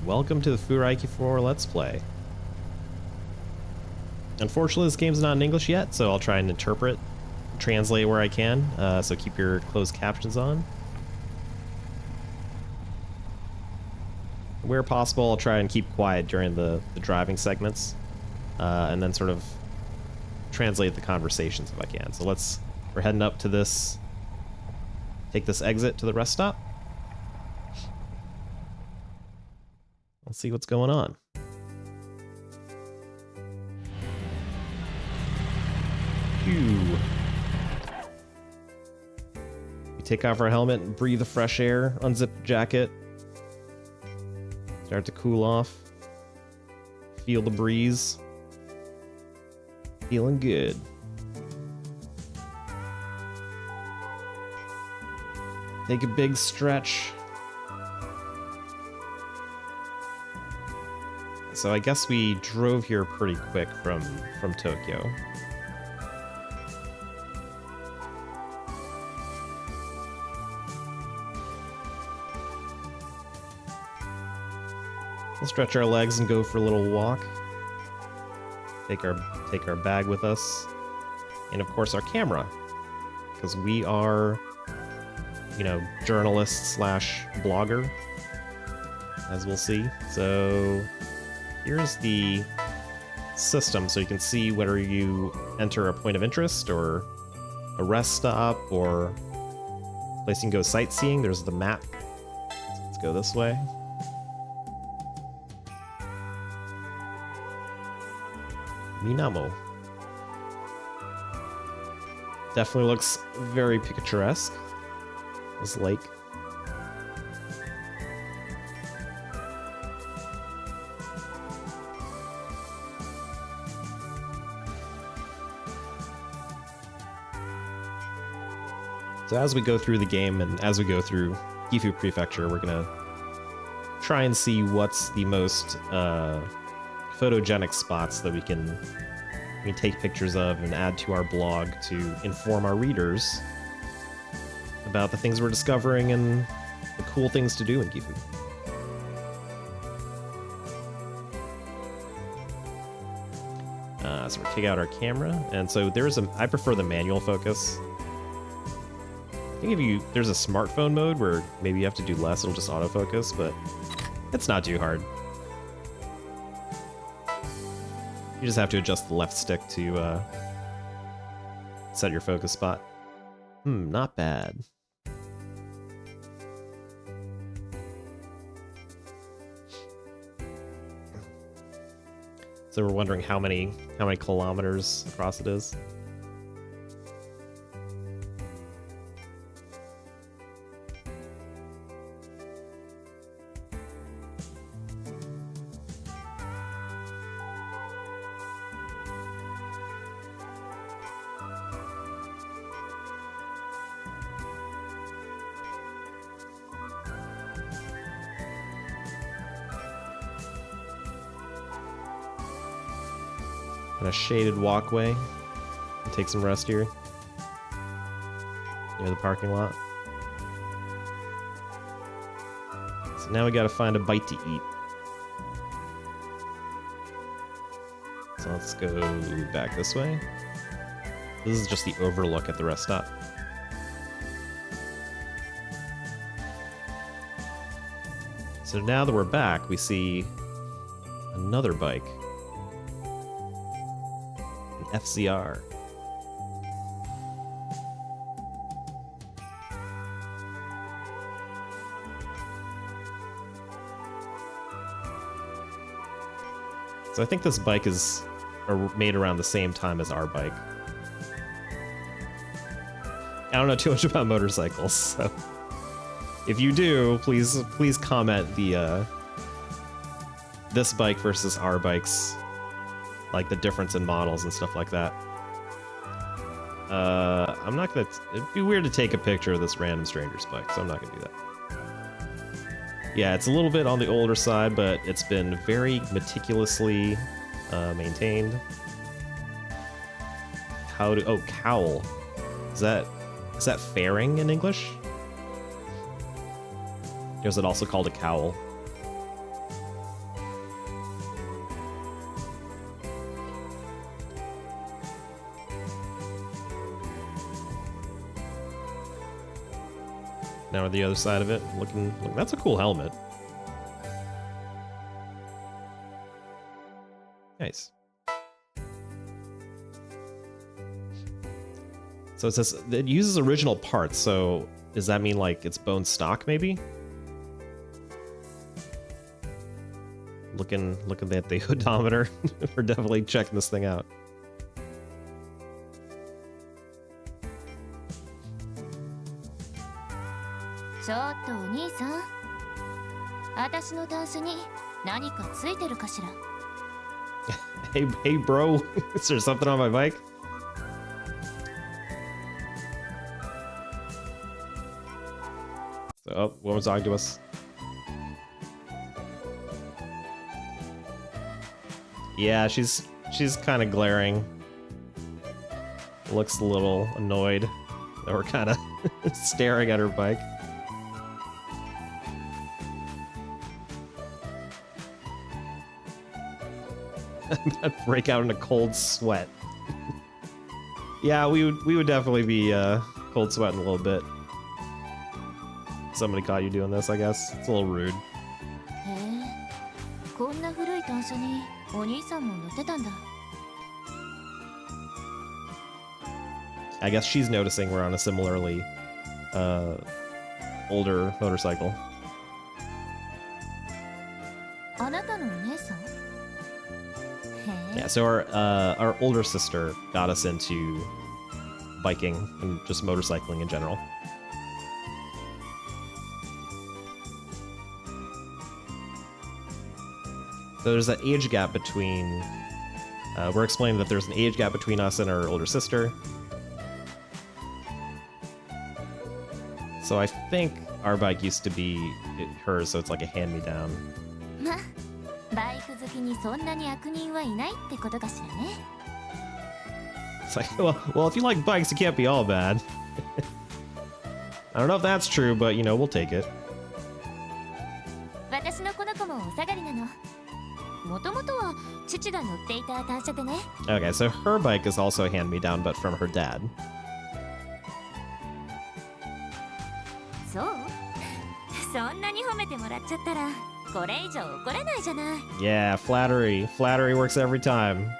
welcome to the Fuuraiki 4 Let's Play. Unfortunately, this game's not in English yet, so I'll try and translate where I can, so keep your closed captions on. Where possible, I'll try and keep quiet during the driving segments, and then sort of translate the conversations if I can. So we're heading up to this, take this exit to the rest stop. Let's see what's going on. Phew. We take off our helmet and breathe the fresh air, unzip the jacket, start to cool off, feel the breeze. Feeling good. Take a big stretch. So I guess we drove here pretty quick from Tokyo. We'll stretch our legs and go for a little walk. Take our bag with us, and of course our camera, because we are, journalists slash blogger, as we'll see. So here's the system, so you can see whether you enter a point of interest or a rest stop or a place you can go sightseeing. There's the map. So let's go this way. Minamo. Definitely looks very picturesque, this lake. So as we go through the game and as we go through Gifu Prefecture, we're gonna try and see what's the most photogenic spots that we can take pictures of and add to our blog to inform our readers about the things we're discovering and the cool things to do in Gifu. So we take out our camera, and so I prefer the manual focus. I think there's a smartphone mode where maybe you have to do less, it'll just autofocus, but it's not too hard. You just have to adjust the left stick to set your focus spot. Not bad. So we're wondering how many kilometers across it is. A shaded walkway. Take some rest here near the parking lot. So now we gotta find a bite to eat. So let's go back this way. This is just the overlook at the rest stop. So now that we're back, we see another bike. FCR. So I think this bike is made around the same time as our bike. I don't know too much about motorcycles, so if you do, please comment the this bike versus our bikes, like the difference in models and stuff like that. I'm not gonna... It'd be weird to take a picture of this random stranger's bike, so I'm not gonna do that. Yeah, it's a little bit on the older side, but it's been very meticulously maintained. Oh, cowl. Is that fairing in English? Or is it also called a cowl? Now on the other side of it, looking that's a cool helmet. Nice. So it says it uses original parts, so does that mean like it's bone stock maybe? Looking at the odometer. We're definitely checking this thing out. Hey bro, is there something on my bike? So, oh, woman's talking to us. Yeah, she's kind of glaring. Looks a little annoyed that we're kind of staring at her bike. Break out in a cold sweat. Yeah, we would definitely be cold sweating a little bit. Somebody caught you doing this, I guess. It's a little rude. I guess she's noticing we're on a similarly older motorcycle. Yeah, so our older sister got us into biking and just motorcycling in general. So there's that age gap between, we're explaining that there's an age gap between us and our older sister. So I think our bike used to be hers, so it's like a hand-me-down. It's like, well, if you like bikes, it can't be all bad. I don't know if that's true, but, you know, we'll take it. Okay, so her bike is also a hand-me-down, but from her dad. Yeah, flattery. Flattery works every time.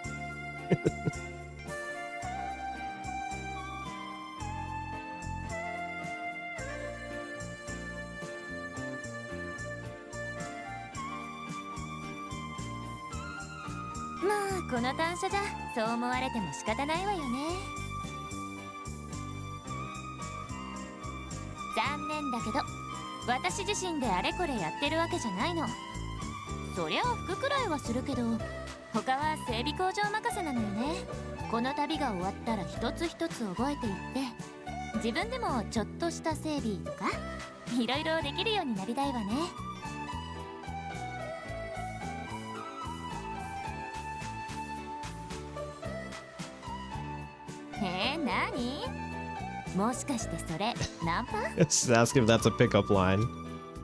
Just ask if that's a pickup line.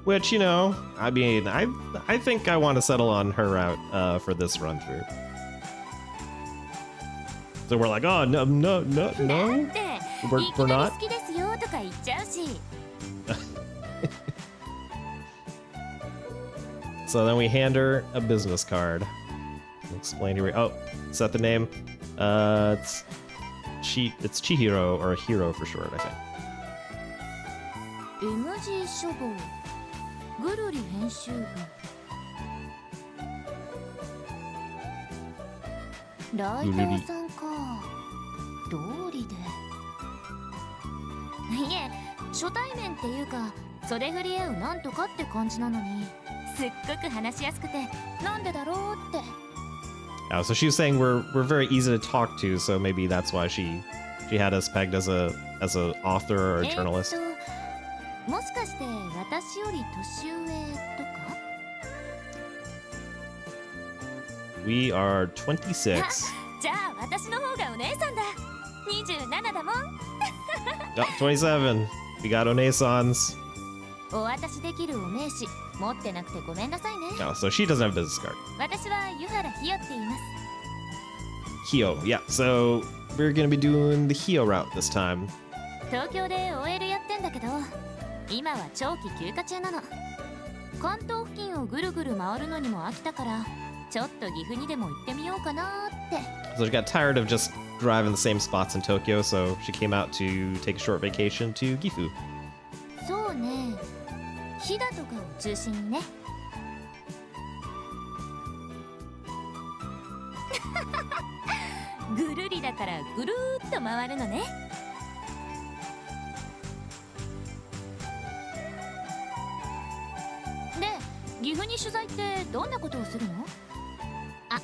Which, you know, I mean, I think I want to settle on her route for this run through. So we're like, oh, no. We're not. So then we hand her a business card. Explain to her. Oh, is that the name? It's Chihiro, or Hiro for short, I think. Oh, so she was saying we're very easy to talk to, so maybe that's why she had us pegged as a author or a journalist. We are 26. Oh, 27. We got Onesans. Oh, so she doesn't have a business card. Hiyo, yeah. So we're gonna be doing the Hiyo route this time. 今は長期休暇中なの。関東付近をぐるぐる回るのにも飽きたから、ちょっと岐阜にでも行ってみようかなって。So she got tired of just driving the same spots in Tokyo, so she came out to take a short vacation to Gifu. そうね。飛騨とかを中心にね。ぐるりだからぐるーっと回るのね。で、岐阜に取材ってどんなことをするの？あ、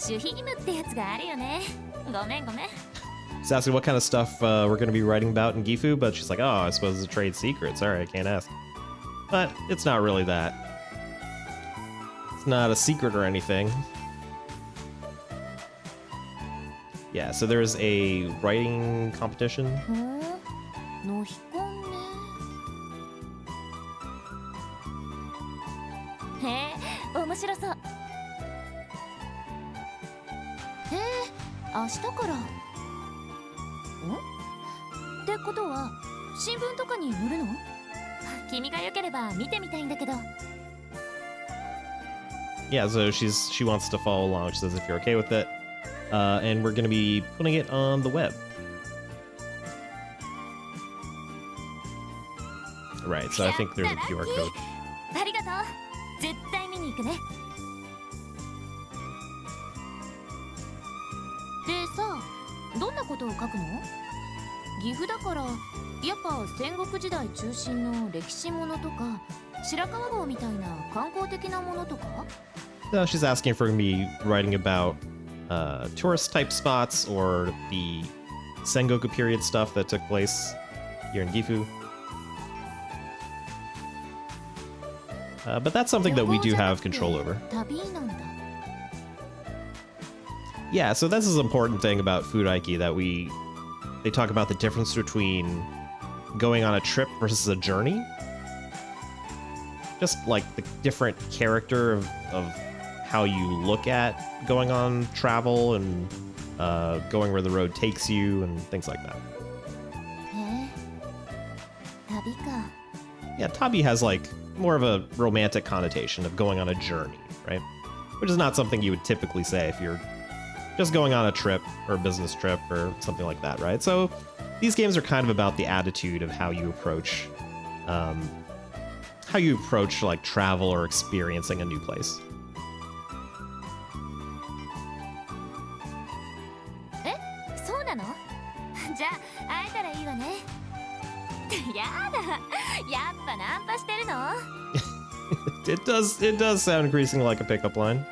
守秘義務ってやつがあるよね。ごめんごめん。She's asking what kind of stuff we're going to be writing about in Gifu, but she's like, oh, I suppose it's a trade secret. Sorry, I can't ask. But it's not really that. It's not a secret or anything. Yeah, so there's a writing competition. のひこんね。へえ、面白そう。へえ、明日から。ってことは新聞とかに載るの？君が良ければ見てみたいんだけど。Yeah, so she wants to follow along. She says if you're okay with it, and we're going to be putting it on the web. Right, so I think there's a QR code. ありがとう。絶対見に行くね。でさ、どんなことを書くの？岐阜だからやっぱ戦国時代中心の歴史ものとか白川郷みたいな観光的なものとか？ So she's asking if we're going to be writing about tourist type spots or the Sengoku period stuff that took place here in Gifu. But that's something that we do have control over. Yeah, so this is an important thing about Fuuraiki that they talk about the difference between going on a trip versus a journey. Just like the different character of how you look at going on travel and going where the road takes you and things like that. Yeah, tabi has like more of a romantic connotation of going on a journey, right? Which is not something you would typically say if you're just going on a trip or a business trip or something like that, right? So these games are kind of about the attitude of how you approach like travel or experiencing a new place. そうなの？じゃあ会えたらいいわね。やだ、やっぱナンパしてるの？ It does sound increasingly like a pickup line.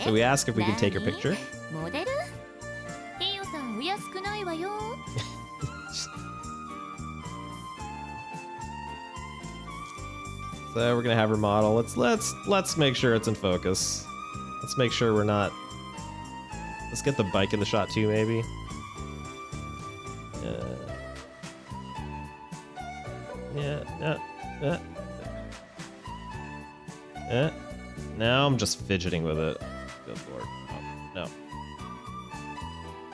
So we ask if we can take her picture. モデル？ヒヨさんお安くないわよ。So we're gonna have her model. Let's make sure it's in focus. Let's make sure we're not. Let's get the bike in the shot too, maybe. Now I'm just fidgeting with it. Good lord. Oh, no.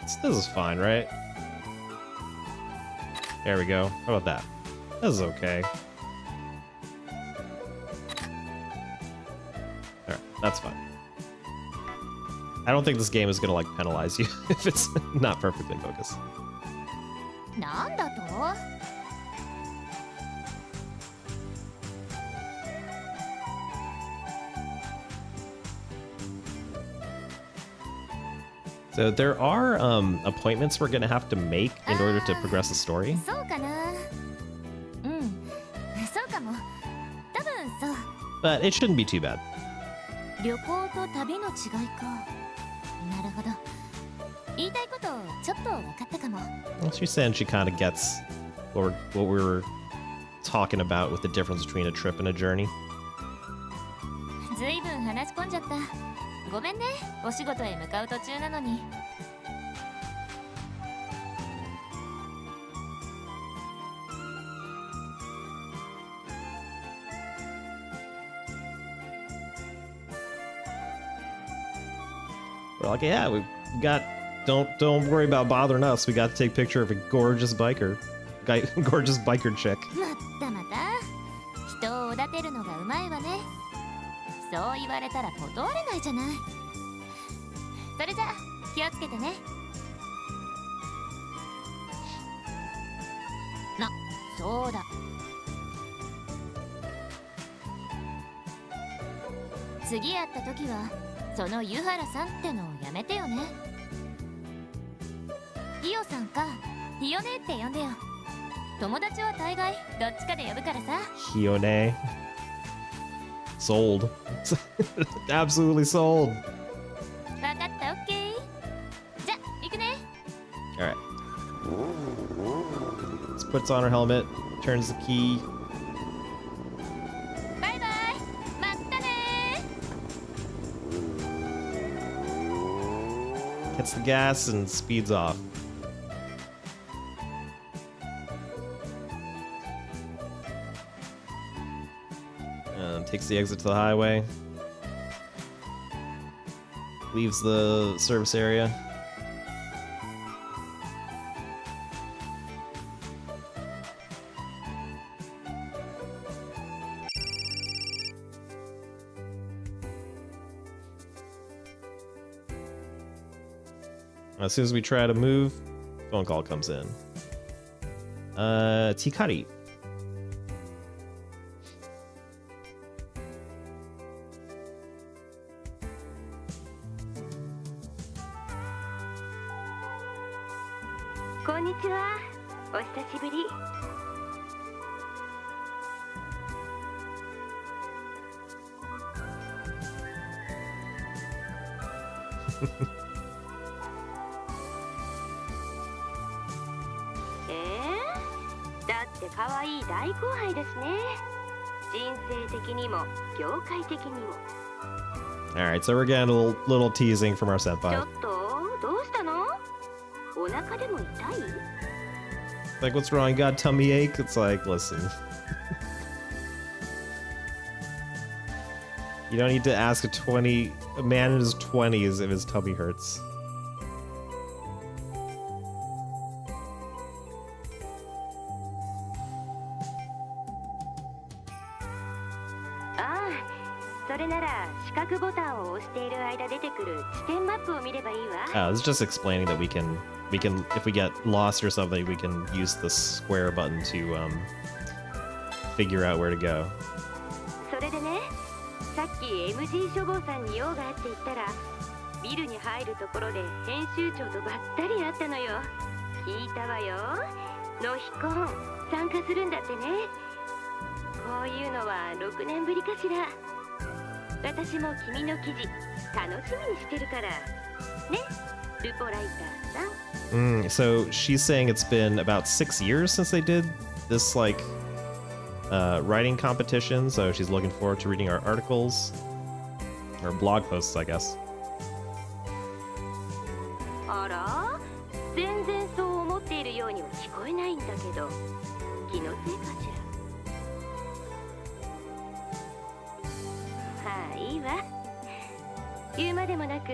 This is fine, right? There we go. How about that? This is okay. Alright, that's fine. I don't think this game is gonna like penalize you if it's not perfectly focused. なんだと？So there are appointments we're gonna have to make in order to progress the story. そうかな。うん、そうかも。多分そう。But it shouldn't be too bad. 旅行と旅の違いか。なるほど。言いたいことちょっと分かったかも。Well, she's saying she kind of gets what we're talking about with the difference between a trip and a journey. ずいぶん話し込んじゃった。ごめんね、お仕事へ向かう途中なのに。We're like, yeah, don't worry about bothering us. We got to take a picture of a gorgeous biker. Gorgeous biker chick. まったまた人をおだてるのがうまいわね。そう言われたら断れないじゃない。それじゃあ気をつけてね。そうだ、次会った時はその湯原さんってのをやめてよね。ヒヨさんかヒヨネって呼んでよ。友達は大概どっちかで呼ぶからさ。Hiyo ne. Sold. Absolutely sold. わかった、オッケー。じゃ行くね。Alright. Let's puts on her helmet, turns the key. バイバイ、まったね。 Hits the gas and speeds off. Takes the exit to the highway. Leaves the service area. As soon as we try to move, phone call comes in. Tikari. こんにちは。お久しぶり。だって可愛い大後輩ですね。人生的にも業界的にも。 Alright, so we're getting a little teasing from our ちょ senpai. っとどうしたの？お腹でも痛い？ Like, what's wrong? You got a tummy ache? It's like, listen. You don't need to ask a man in his 20s if his tummy hurts. ああ、それなら四角ボタンを押している間出てくる地点マップを見ればいいわ。 It's just explaining that we can, if we get lost or something, we can use the square button to figure out where to go. それでね、さっき MG 処方さんに用があって言ったら、ビルに入るところで編集長とばったり会ったのよ。聞いたわよ。ノヒコン参加するんだってね。こういうのは6年ぶりかしら。私も君の記事楽しみにしてるから。ね、ルポライターさん。So she's saying it's been about 6 years since they did this, like, writing competition, so she's looking forward to reading our articles. Or blog posts, I guess. あら、全然そう思っているようには聞こえないんだけど、気のせいかしら。はあ、いいわ。言うまでもなく、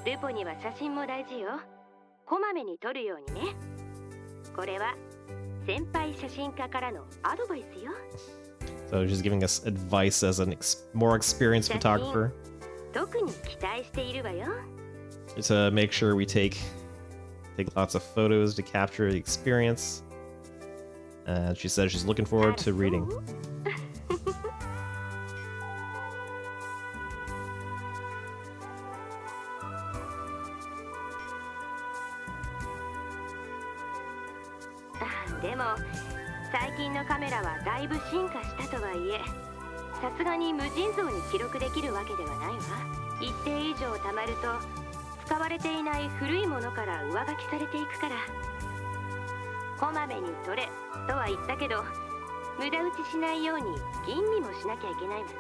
ルポには写真も大事よ。こまめに撮るようにね。これは先輩写真家からのアドバイスよ。So she's giving us advice as an more experienced photographer. 特に期待しているわよ。To make sure we take lots of photos to capture the experience. She says she's looking forward to reading. でも最近のカメラはだいぶ進化したとはいえ、さすがに無尽蔵に記録できるわけではないわ。一定以上貯まると使われていない古いものから上書きされていくから。こまめに撮れとは言ったけど、無駄打ちしないように吟味もしなきゃいけないわね。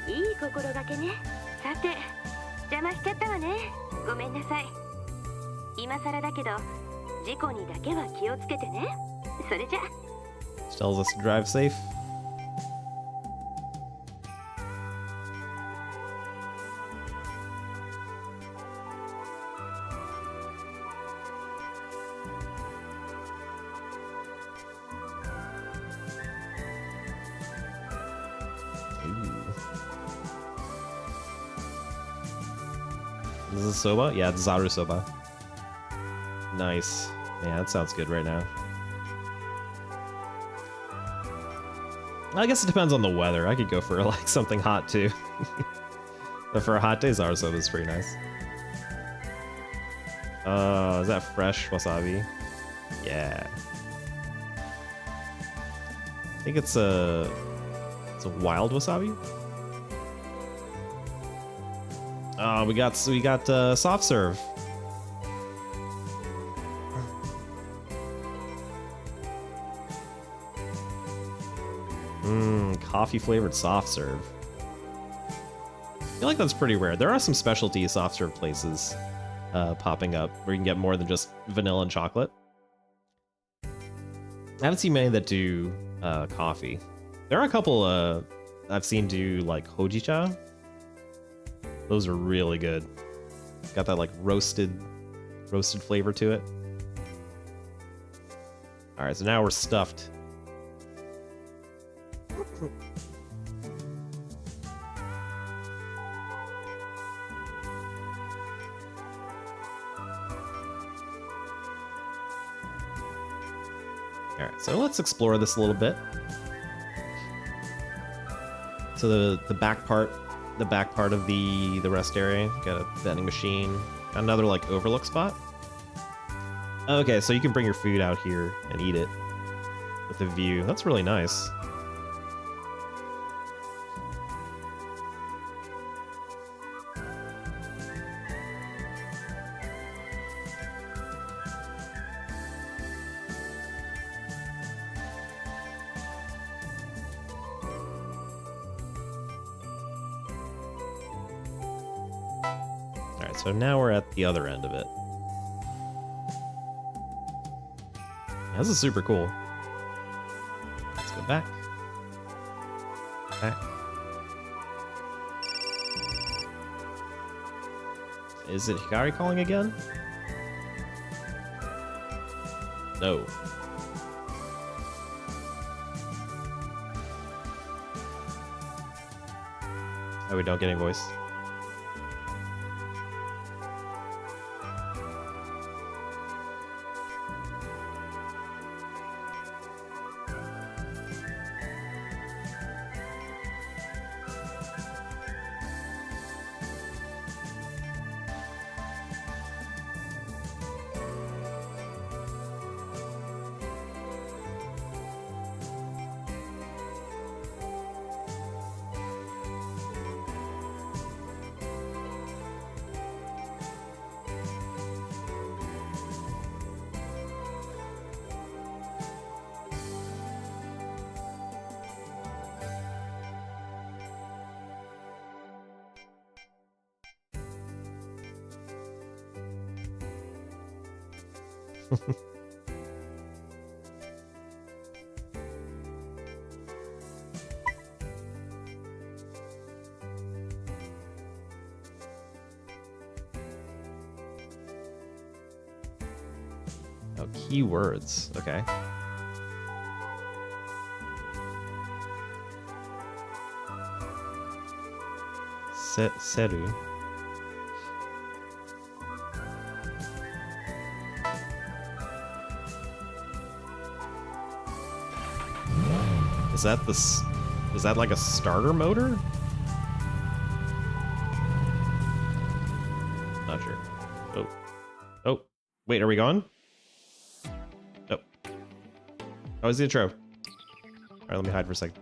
いい心がけね。さて、邪魔しちゃったわね。ごめんなさい。今更だけど、事故にだけは気をつけてね。それじゃ。She tells us to drive safe. This is soba? Yeah, it's Zaru soba. Nice. Yeah, that sounds good right now. I guess it depends on the weather. I could go for like something hot too. But for a hot day, Zaru soba is pretty nice. Is that fresh wasabi? Yeah. I think it's a wild wasabi. We got soft serve. Coffee flavored soft serve. I feel like that's pretty rare. There are some specialty soft serve places popping up where you can get more than just vanilla and chocolate. I haven't seen many that do coffee. There are a couple I've seen do like hojicha. Those are really good. Got that like roasted flavor to it. All right, so now we're stuffed. All right, so let's explore this a little bit. So the back part of the rest area, got a vending machine, got another like overlook spot. Okay, so you can bring your food out here and eat it with the view. That's really nice. So now we're at the other end of it. This is super cool. Let's go back. Back. Is it Hikari calling again? No. Oh, we don't get any voice. Oh, keywords. Okay. Seru. Is that like a starter motor? Not sure. Oh. Oh. Wait, are we gone? Nope. Oh, it's the intro. Alright, let me hide for a second.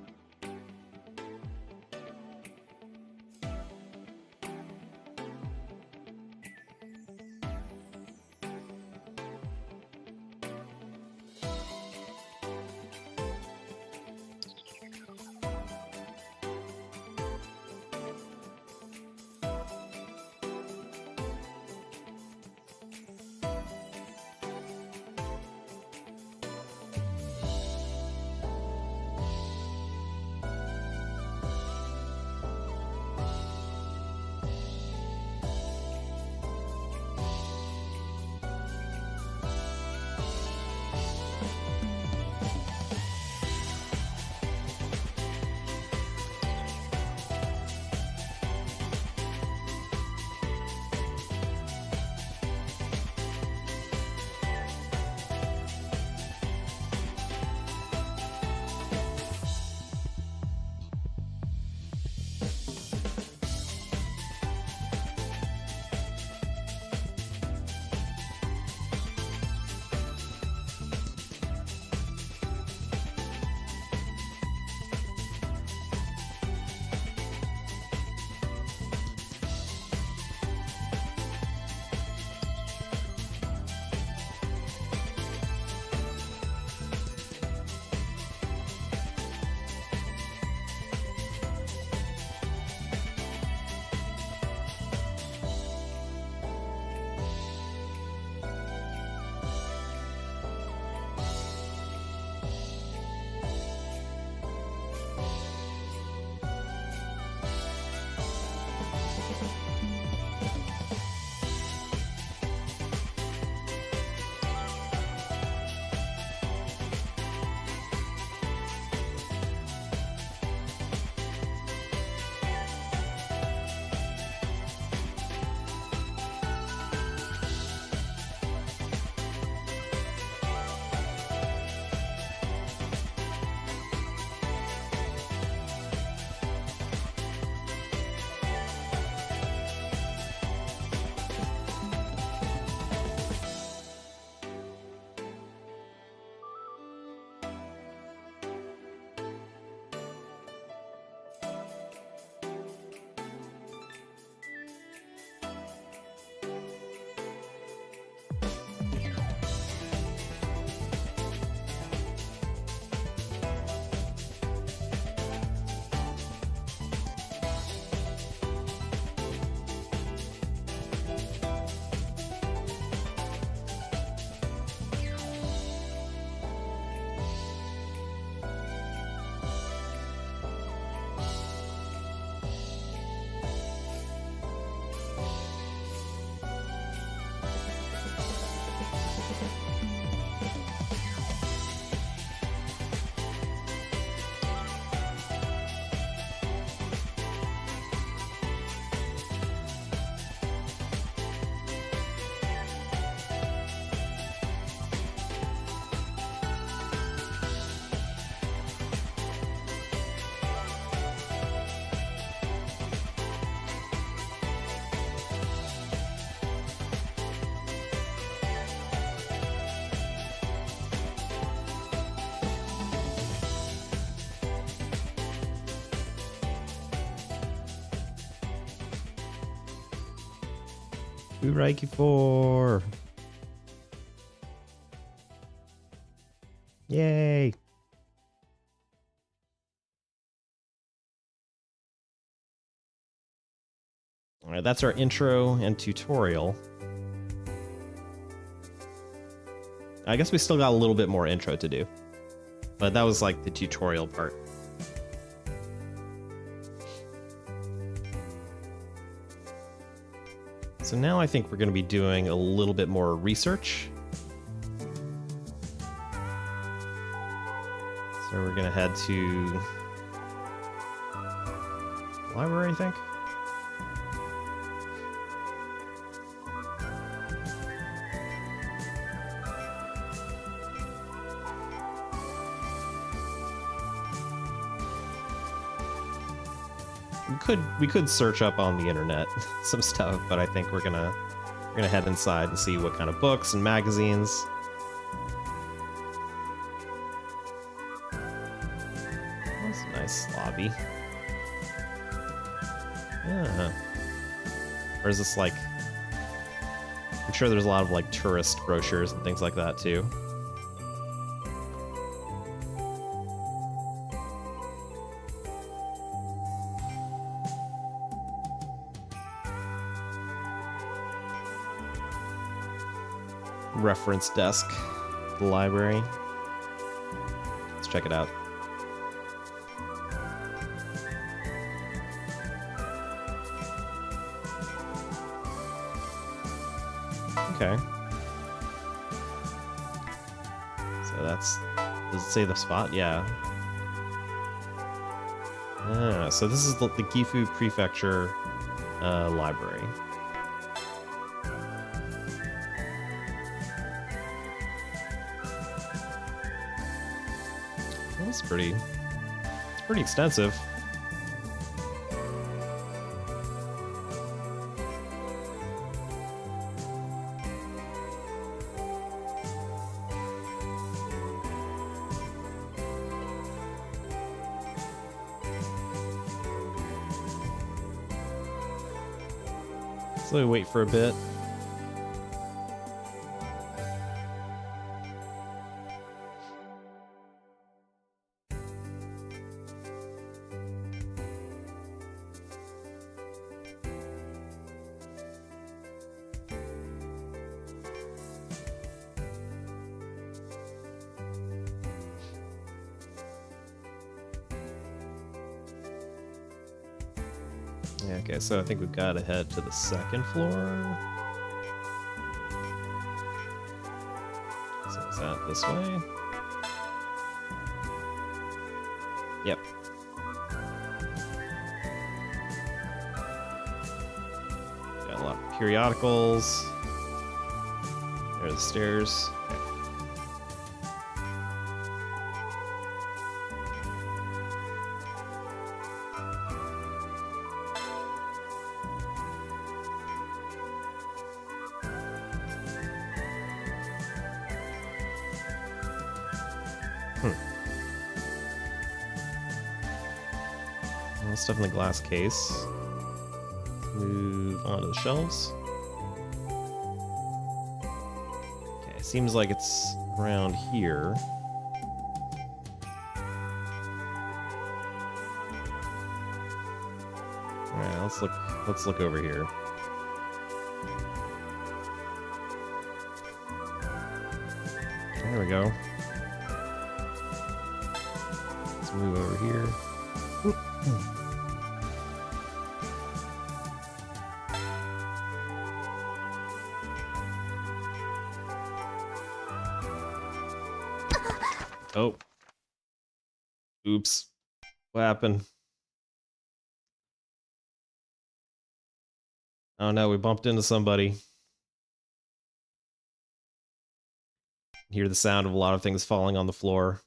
Fuuraiki 4. Yay. All right, that's our intro and tutorial. I guess we still got a little bit more intro to do, but that was like the tutorial part. So now I think we're going to be doing a little bit more research. So we're going to head to library, I think. We could search up on the internet some stuff, but I think we're gonna head inside and see what kind of books and magazines. That's a nice lobby. Yeah. Or is this like? I'm sure there's a lot of like tourist brochures and things like that too. Reference desk, the library. Let's check it out. Okay. So that's, does it say the spot? Yeah. Ah, so this is the Gifu Prefecture library. It's pretty extensive. So we wait for a bit. Yeah, okay, so I think we've got to head to the second floor. So is that this way? Yep. Got a lot of periodicals. There are the stairs. Okay. Stuff in the glass case. Move onto the shelves. Okay, seems like it's around here. Alright, let's look over here. There we go. Let's move over here. Oh. Oops. What happened? Oh no, we bumped into somebody. Hear the sound of a lot of things falling on the floor.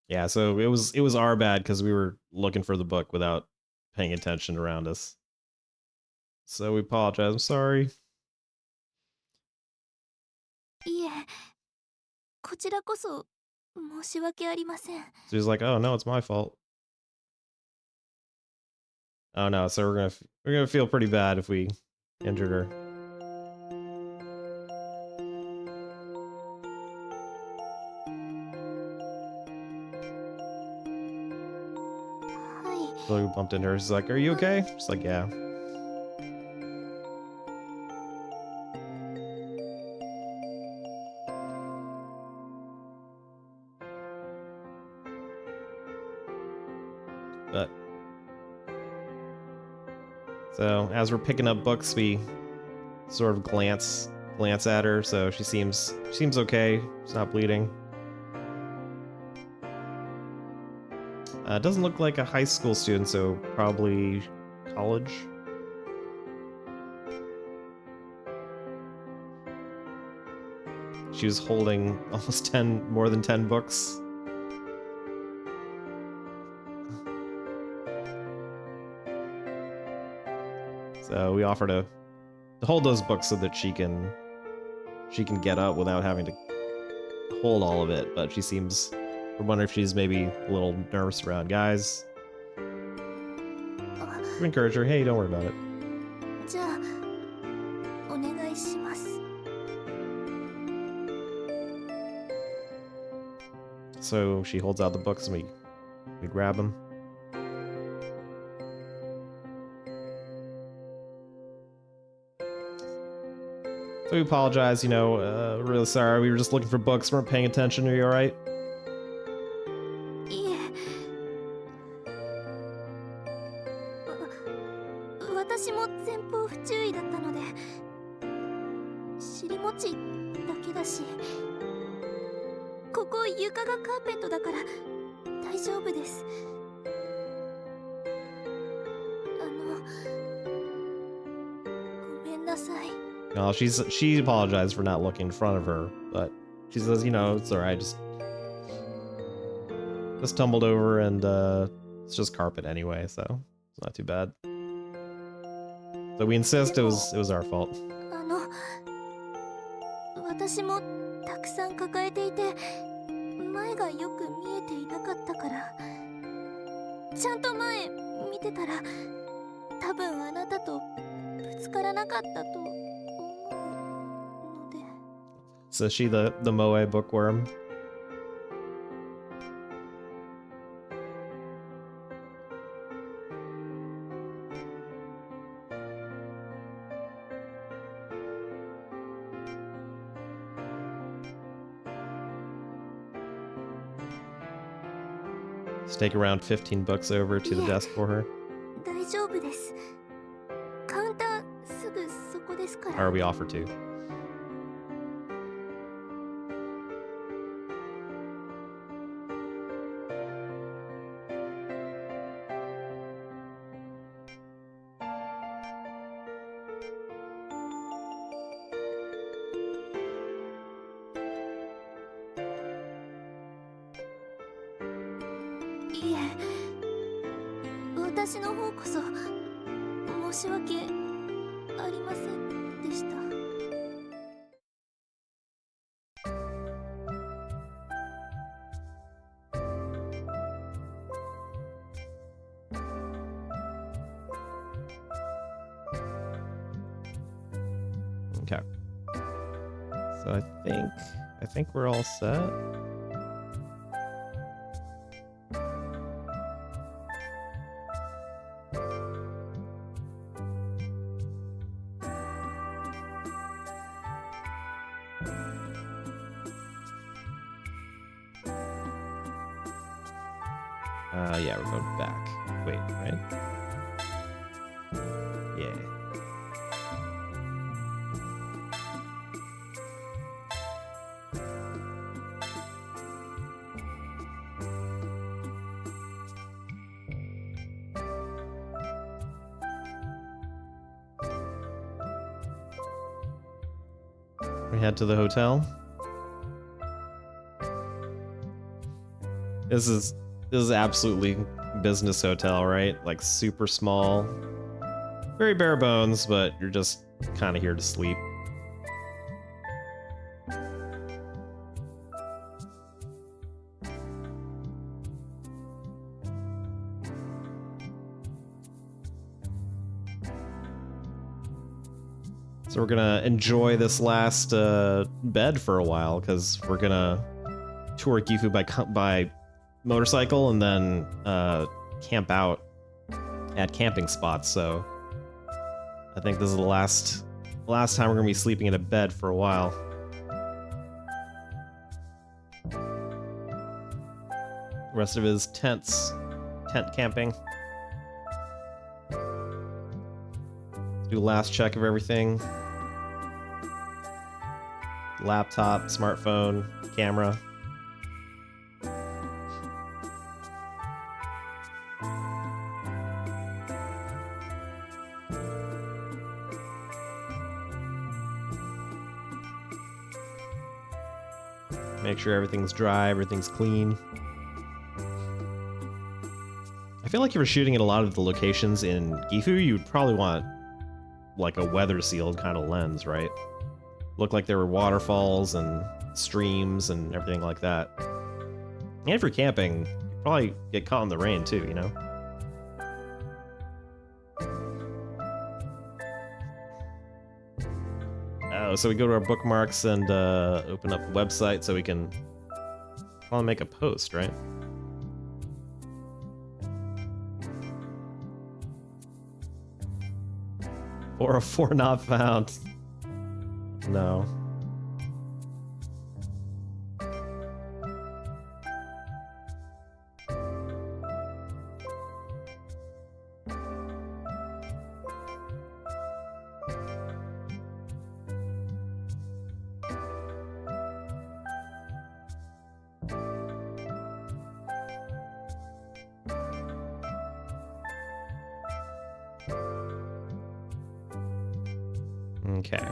Yeah, so it was our bad because we were looking for the book without paying attention around us. So we apologize. I'm sorry. いえ、こちらこそ申し訳ありません。 So he's like, oh no, it's my fault. Oh no, so we're gonna feel pretty bad if we injured her. So we bumped into her. She's like, "Are you okay?" She's like, "Yeah." But so as we're picking up books, we sort of glance at her. So she seems okay. She's not bleeding. Doesn't look like a high school student, so probably college. She was holding almost more than 10 books. So we offer to hold those books so that she can get up without having to hold all of it. But we're wondering if she's maybe a little nervous around guys. We encourage her, hey, don't worry about it. So she holds out the books and we grab them. So we apologize, we're really sorry. We were just looking for books, weren't paying attention. Are you alright? No, she apologized for not looking in front of her, but she says, it's alright, just tumbled over and it's just carpet anyway, so it's not too bad. So we insist it was our fault. 私もたくさん抱えていて前がよく見えていなかったからちゃんと前見てたら多分あなたとぶつからなかったと思うので So is she the Moe bookworm? Let's take around 15 books over to the desk for her. Or we offer to. Okay. So I think we're all set. Yeah, we're going back. Wait, right? Yeah. We head to the hotel. This is absolutely business hotel, right? Like super small, very bare bones, but you're just kind of here to sleep. So we're gonna enjoy this last bed for a while, because we're gonna tour Gifu by motorcycle and then camp out at camping spots. So I think this is the last time we're gonna be sleeping in a bed for a while. The rest of it is tent camping. Let's do a last check of everything. Laptop, smartphone, camera. Make sure everything's dry, everything's clean. I feel like if you were shooting at a lot of the locations in Gifu, you'd probably want like a weather sealed kind of lens, right? Looked like there were waterfalls and streams and everything like that. And if you're camping, you'd probably get caught in the rain too, you know? Oh, so we go to our bookmarks and open up a website so we can probably make a post, right? Or a 4 not found. No. Okay.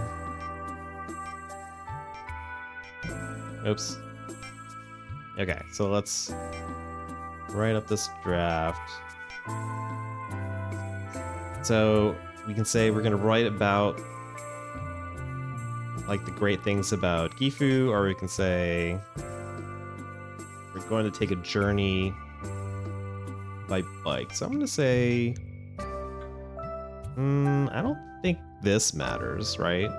Oops. Okay, so let's write up this draft. So we can say we're gonna write about like the great things about Gifu, or we can say we're going to take a journey by bike. So I'm gonna say, I don't think this matters, right?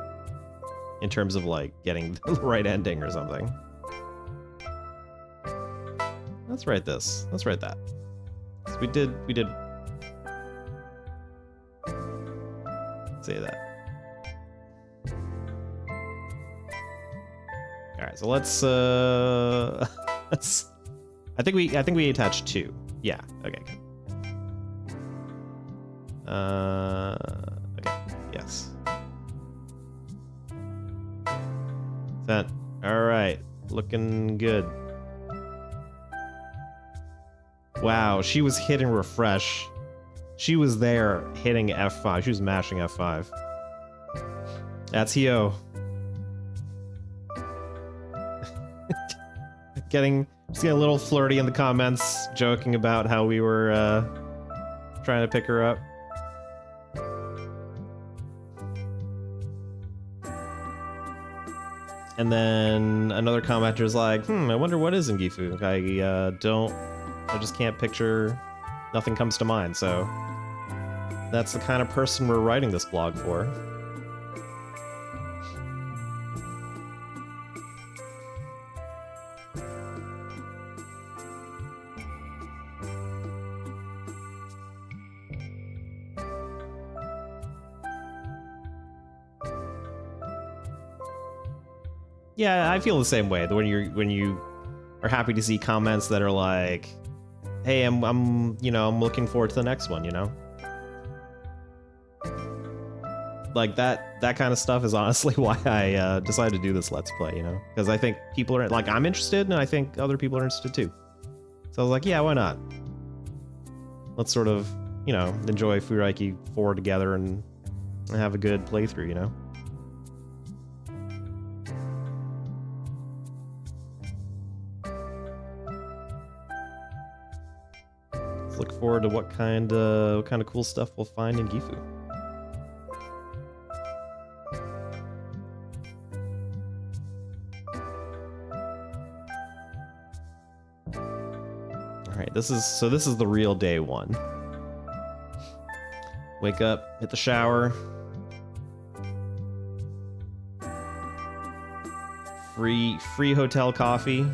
In terms of like getting the right ending or something. Let's write this. Let's write that. So we did say that. All right, so let's I think we attached 2. Yeah, okay. Okay, yes. Sent. All right, looking good. Wow, she was hitting refresh. She was there hitting F5. She was mashing F5. That's Hiyo. Just getting a little flirty in the comments, joking about how we were trying to pick her up. And then another commenter's like, I wonder what is in Gifu. I just can't picture, nothing comes to mind, so that's the kind of person we're writing this blog for. Yeah, I feel the same way. When you are happy to see comments that are like, "Hey, I'm looking forward to the next one," you know? Like that kind of stuff is honestly why I decided to do this Let's Play, you know? Because I think people are like, I'm interested, and I think other people are interested too. So I was like, yeah, why not? Let's sort of, enjoy Fuuraiki 4 together and have a good playthrough, you know? Look forward to what kind of cool stuff we'll find in Gifu. All right, this is the real day 1. Wake up, hit the shower, free hotel coffee.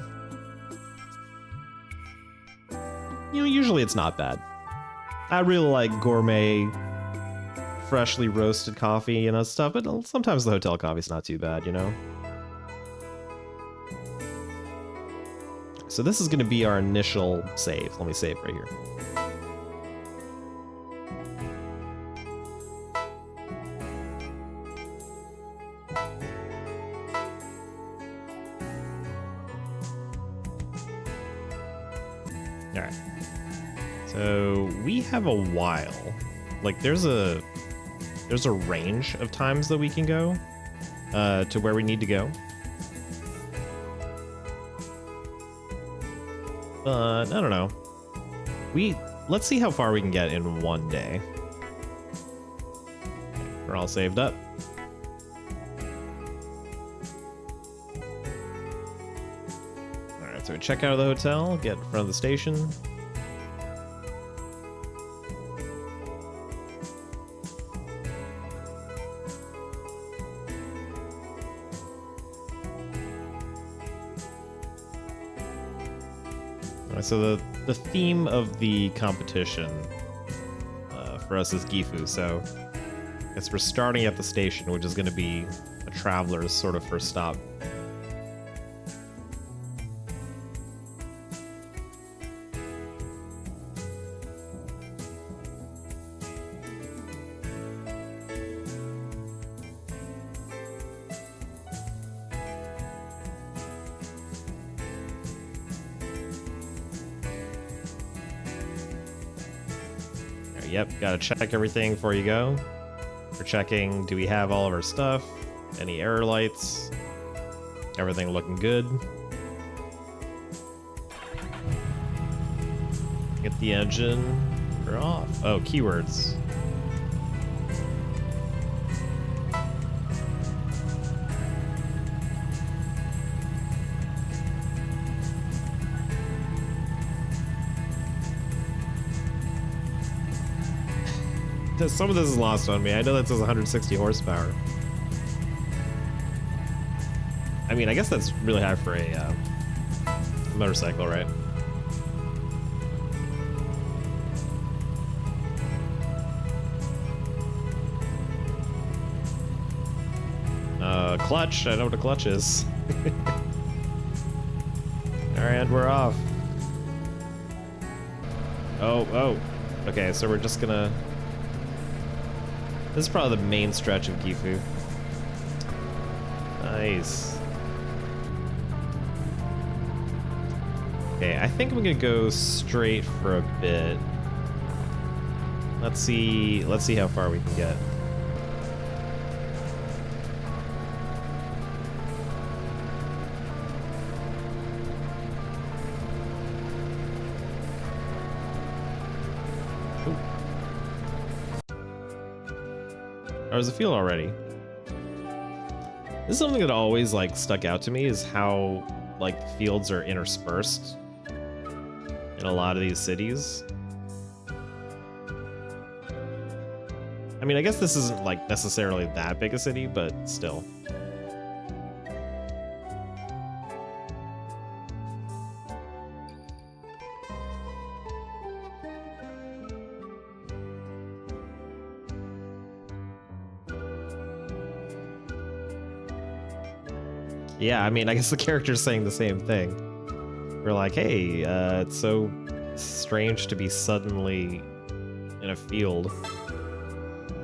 You know, usually it's not bad. I really like gourmet, freshly roasted coffee, you know, stuff, but sometimes the hotel coffee's not too bad, you know? So this is going to be our initial save. Let me save right here. All right. So we have a while. Like there's a range of times that we can go to where we need to go. But I don't know. Let's see how far we can get in one day. We're all saved up. All right, so we check out of the hotel, get in front of the station. So the theme of the competition for us is Gifu. So I guess we're starting at the station, which is going to be a traveler's sort of first stop. Yep, gotta check everything before you go. We're checking, do we have all of our stuff? Any error lights? Everything looking good. Get the engine. We're off. Oh, keywords. Some of this is lost on me. I know that says 160 horsepower. I mean, I guess that's really high for a motorcycle, right? Clutch. I know what a clutch is. Alright, we're off. Oh. Okay, so we're just gonna... This is probably the main stretch of Gifu. Nice. Okay, I think I'm gonna go straight for a bit. Let's see how far we can get. How does it feel already? This is something that always like stuck out to me, is how like the fields are interspersed in a lot of these cities. I mean, I guess this isn't like necessarily that big a city, but still. Yeah, I mean, I guess the character's saying the same thing. We're like, hey, it's so strange to be suddenly in a field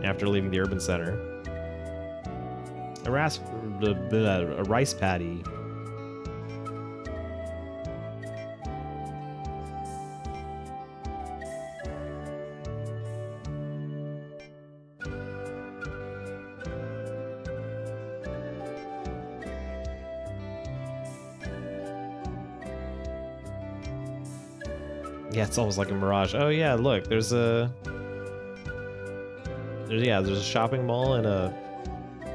after leaving the urban center. A rice paddy. Yeah, it's almost like a mirage. Oh yeah, look, there's a shopping mall and a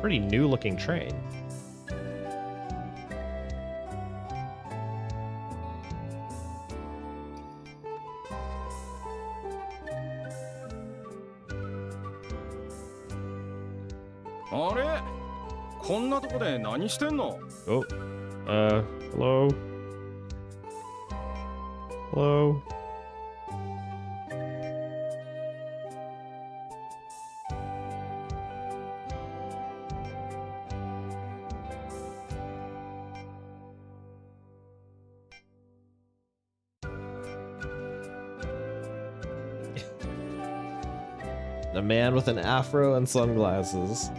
pretty new looking train. Oh. Hello? Hello? A man with an afro and sunglasses.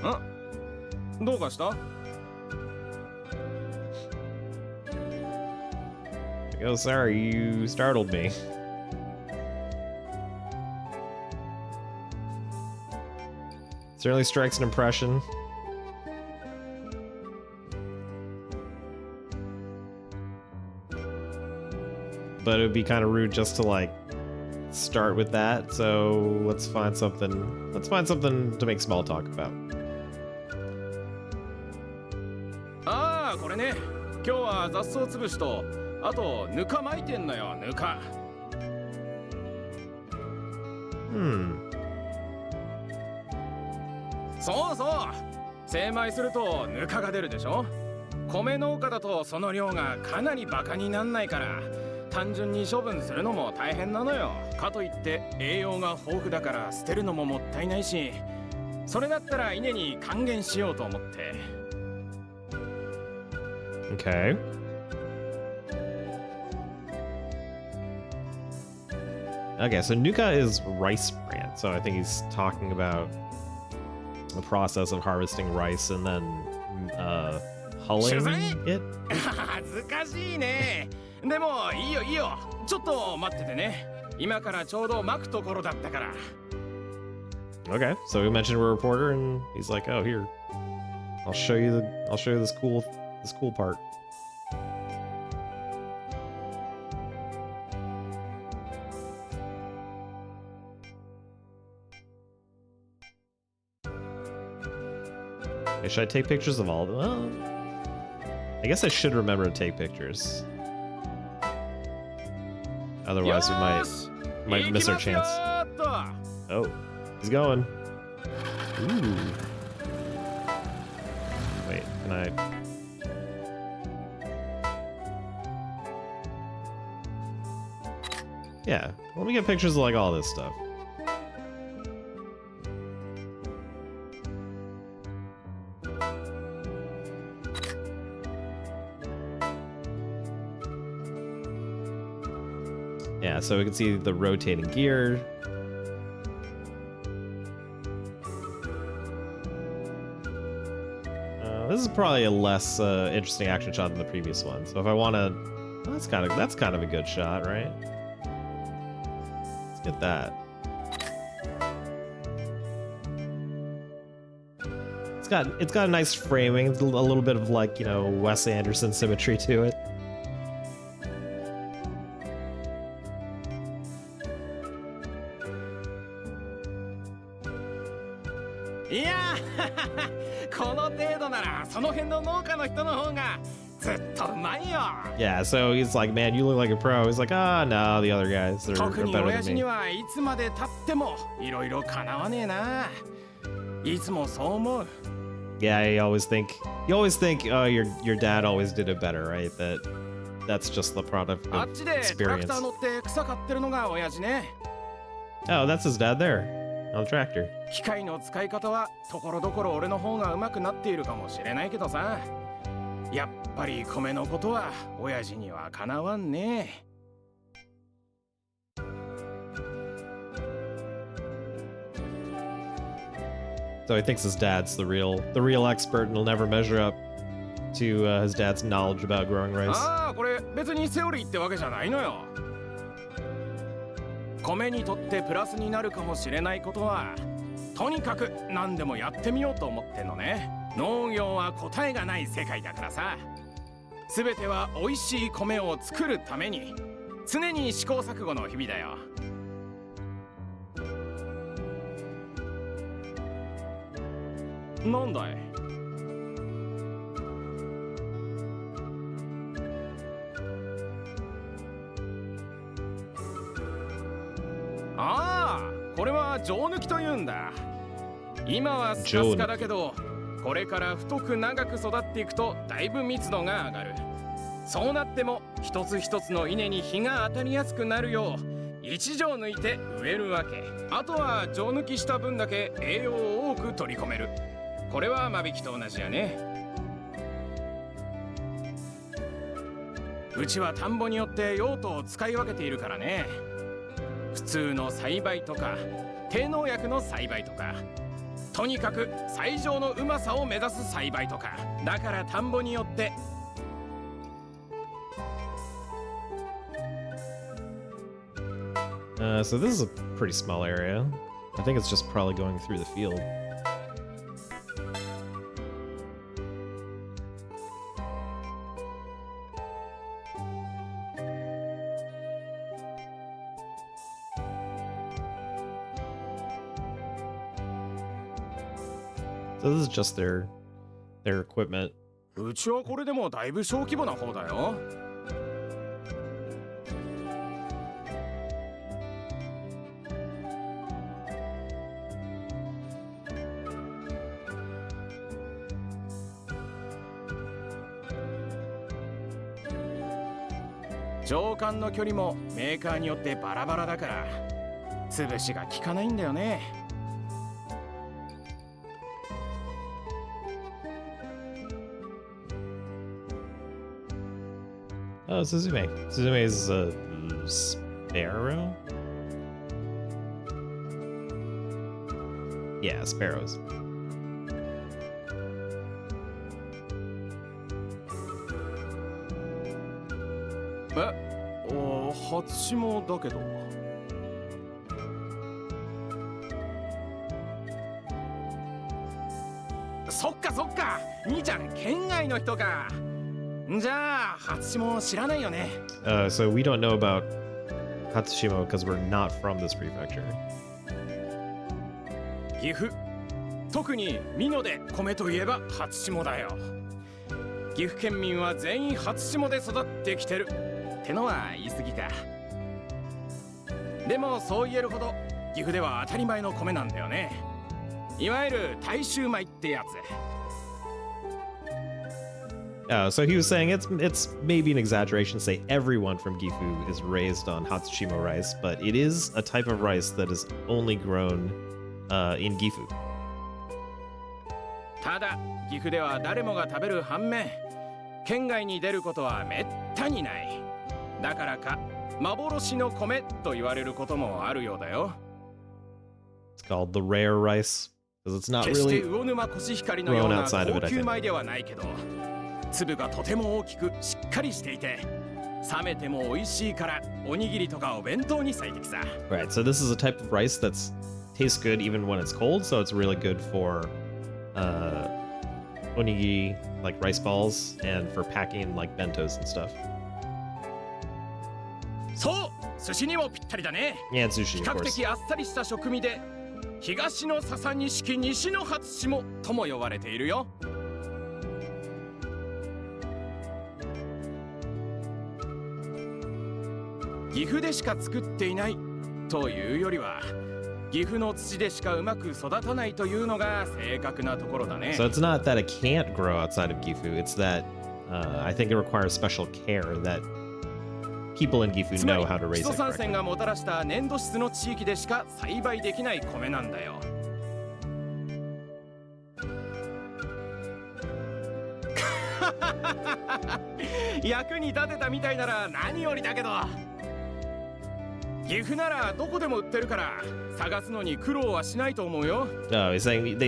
Huh? どうかした? Oh, sorry, you startled me. Certainly strikes an impression. But it would be kind of rude just to like start with that. So let's find something. Let's find something to make small talk about. ああ、これね。今日は雑草潰しと、あとぬか巻いてんのよ、ぬか。そうそう。精米するとぬかが出るでしょ。米農家だとその量がかなりバカになんないから。単純に処分するのも大変なのよ。かといって栄養が豊富だから捨てるのももったいないし、それだったら稲に還元しようと思って。Okay. Okay, so Nuka is rice bran. So I think he's talking about the process of harvesting rice and then hulling it. 恥ずかしいね。でもいいよいいよ。ちょっと待っててね。今からちょうど巻くところだったから。Okay, so we mentioned we're a reporter, and he's like, "Oh, here, I'll show you this cool part." Okay, should I take pictures of all of them? Well, I guess I should remember to take pictures. Otherwise, we might miss our chance. Oh, he's going. Ooh. Wait, can I? Yeah, let me get pictures of like all this stuff. Yeah, so we can see the rotating gear. This is probably a less interesting action shot than the previous one. So if I want to, that's kind of a good shot, right? Let's get that. It's got a nice framing. It's a little bit of like, you know, Wes Anderson symmetry to it. Yeah, この程度ならその辺の農家の人の方がずっとうまいよ。Yeah, so he's like, man, you look like a pro. He's like, ah, no, the other guys are 特に better 親 than 父 me. にはいつまで経ってもいろいろ叶わねえな。いつもそう思う。Yeah, you always think, oh, your dad always did it better, right? That's just the product あ of っちでトラク experience. ター乗って草刈ってるのが親父ね。 Oh, that's his dad there on the tractor. 機械の使い方はところどころ俺の方が上手くなっているかもしれないけどさ。やっぱり米のことは親父にはかなわんね。 So he thinks his dad's the real expert and will never measure up to his dad's knowledge about growing rice. ああ、これ別にセオリーってわけじゃないのよ。米にとってプラスになるかもしれないことは、とにかく何でもやってみようと思ってんのね。農業は答えがない世界だからさ。すべては美味しい米を作るために、常に試行錯誤の日々だよ。なんだい？ああ、これは定抜きというんだ。今はスカスカだけど、これから太く長く育っていくとだいぶ密度が上がる。そうなっても一つ一つの稲に日が当たりやすくなるよう一錠抜いて植えるわけ。あとは錠抜きした分だけ栄養を多く取り込める。これは間引きと同じやね。うちは田んぼによって用途を使い分けているからね。普通の栽培とか低農薬の栽培とか、とにかく最上のうまさを目指す栽培とか。だから田んぼによって。So this is a pretty small area. I think it's just probably going through the field. So this is just their equipment. うちはこれでもだいぶ小規模な方だよ。上巻の距離もメーカーによってバラバラだから潰しが効かないんだよね。Oh, Suzume. Suzume is a sparrow? Yeah, sparrows. 初霜だけど。そっかそっか、兄ちゃん県外の人か。じゃあ初霜知らないよね。So we don't know about Hatsushima because we're not from this prefecture. 岐阜、特に美濃で米といえば初霜だよ。岐阜県民は全員初霜で育ってきてるってのは言い過ぎか。でもそう言えるほど岐阜では当たり前の米なんだよね。いわゆる大衆米ってやつ。So he was saying it's maybe an exaggeration to say everyone from Gifu is raised on Hatsushima rice, but it is a type of rice that is only grown in Gifu. ただ岐阜では誰もが食べる反面、県外に出ることはめったにない。だからか幻の米と言われることもあるようだよ。It's called the rare rice because it's not 決して really 魚沼コシヒカリのよう grown な outside of 高 it, I 級 think. 米ではないけど、粒がとても大きくしっかりしていて、冷めても美味しいからおにぎりとかお弁当に最適さ。Right, so this is a type of rice that's tastes good even when it's cold, so it's really good for onigiri, like rice balls, and for packing like bentos and stuff. そう、寿司にもぴったりだね。 Yeah, it's sushi, 比 of 較 course. 的あっさりした食味で、東の笹錦、西の初霜とも呼ばれているよ。岐阜でしか作っていないというよりは、岐阜の土でしかうまく育たないというのが正確なところだね。 So it's not that it can't grow outside of Gifu, it's that I think it requires special care that people in Gifu つま know り how to 基 raise 礎 it 酸性 correctly. がもたらした粘土質の地域でしか栽培できない米なんだよ。役に立てたみたいなら何よりだけど、岐阜ならどこでも売ってるから探すのに苦労はしないと思うよ。 Oh, he's saying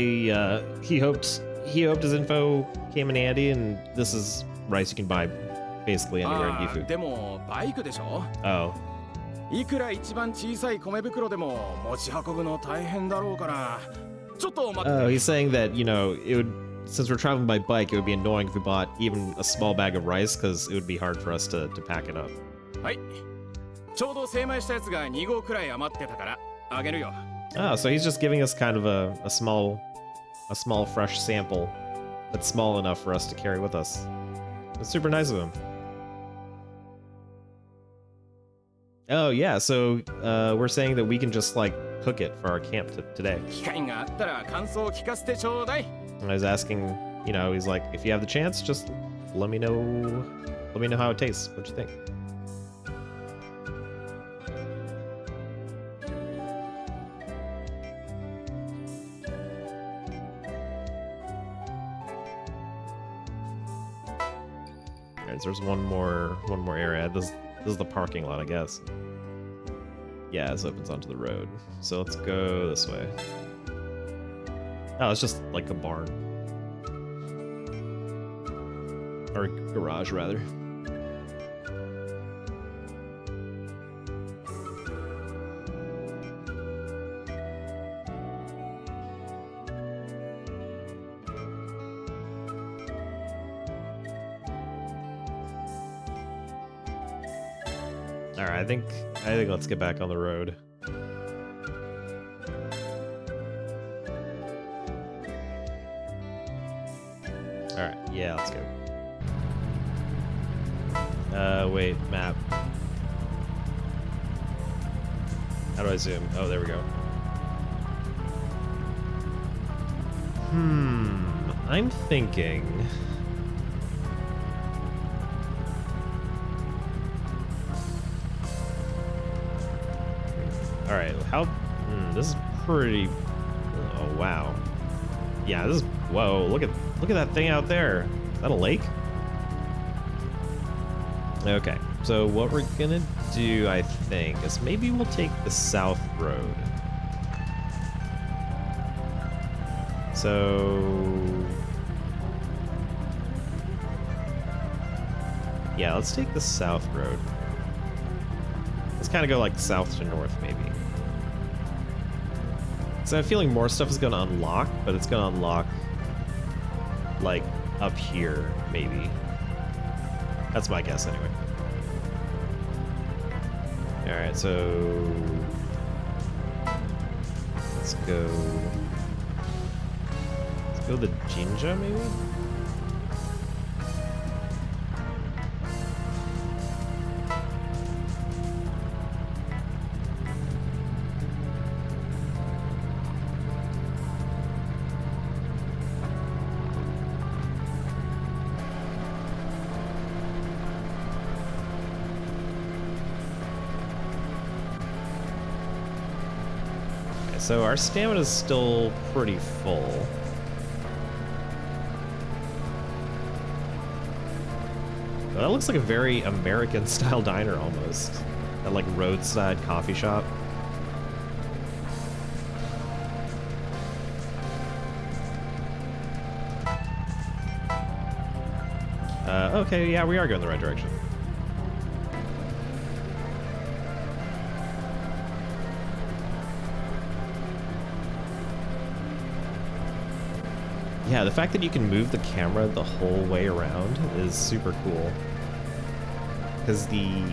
he hoped his info came in handy, and this is rice you can buy basically anywhere in ああ Gifu. でもバイクでしょ。 Oh, いくら一番小さい米袋でも持ち運ぶの大変だろうから、ちょっと待って。 oh, he's saying that it would, since we're traveling by bike, it would be annoying if we bought even a small bag of rice because it would be hard for us to pack it up. はい。ちょうど精米したやつが2合くらい余ってたからあげるよ。 Oh, so he's just giving us kind of a small fresh sample that's small enough for us to carry with us. It's super nice of him. Oh yeah, so we're saying that we can just like cook it for our camp today. 機会があったら感想を聞かせてちょうだい。And I was asking, you know, he's like, if you have the chance, just let me know how it tastes. What you think? Alright, so there's one more area. This is the parking lot, I guess. Yeah, this opens onto the road. So let's go this way. Oh, it's just like a barn. Or garage, rather. Alright, I think let's get back on the road. Alright, yeah, let's go. Wait, map. How do I zoom? Oh, there we go. I'm thinking... Alright, how... this is pretty... Oh, wow. Yeah, this is... Whoa, look at that thing out there. Is that a lake? Okay, so what we're gonna do, I think, is maybe we'll take the south road. So... Yeah, let's take the south road. Let's kind of go like south to north, maybe. So I'm feeling more stuff is gonna unlock, but it's gonna unlock like up here, maybe. That's my guess anyway. Alright, so let's go the Jinja, maybe? So our stamina is still pretty full. That looks like a very American-style diner almost. That like roadside coffee shop. Okay, yeah, we are going the right direction. Yeah, the fact that you can move the camera the whole way around is super cool. Because the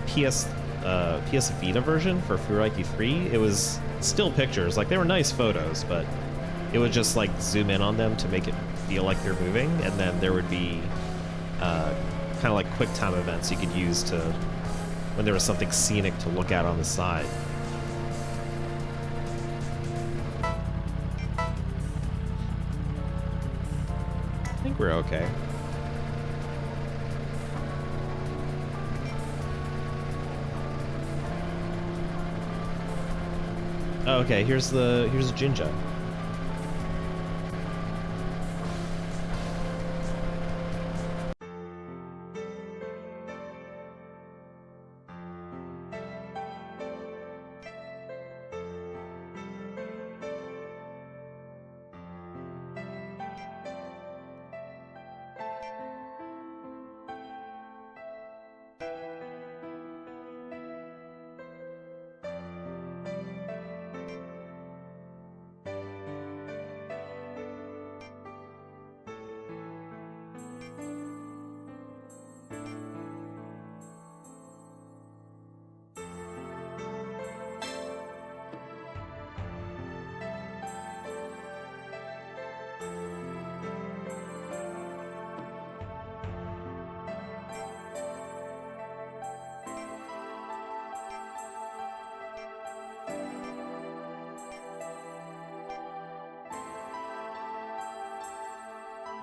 PS Vita version for Fuuraiki 3, it was still pictures. Like, they were nice photos, but it would just, like, zoom in on them to make it feel like they're moving, and then there would be kind of like quick time events you could use to, when there was something scenic to look at on the side. I think we're okay. Oh, okay, here's the Jinja.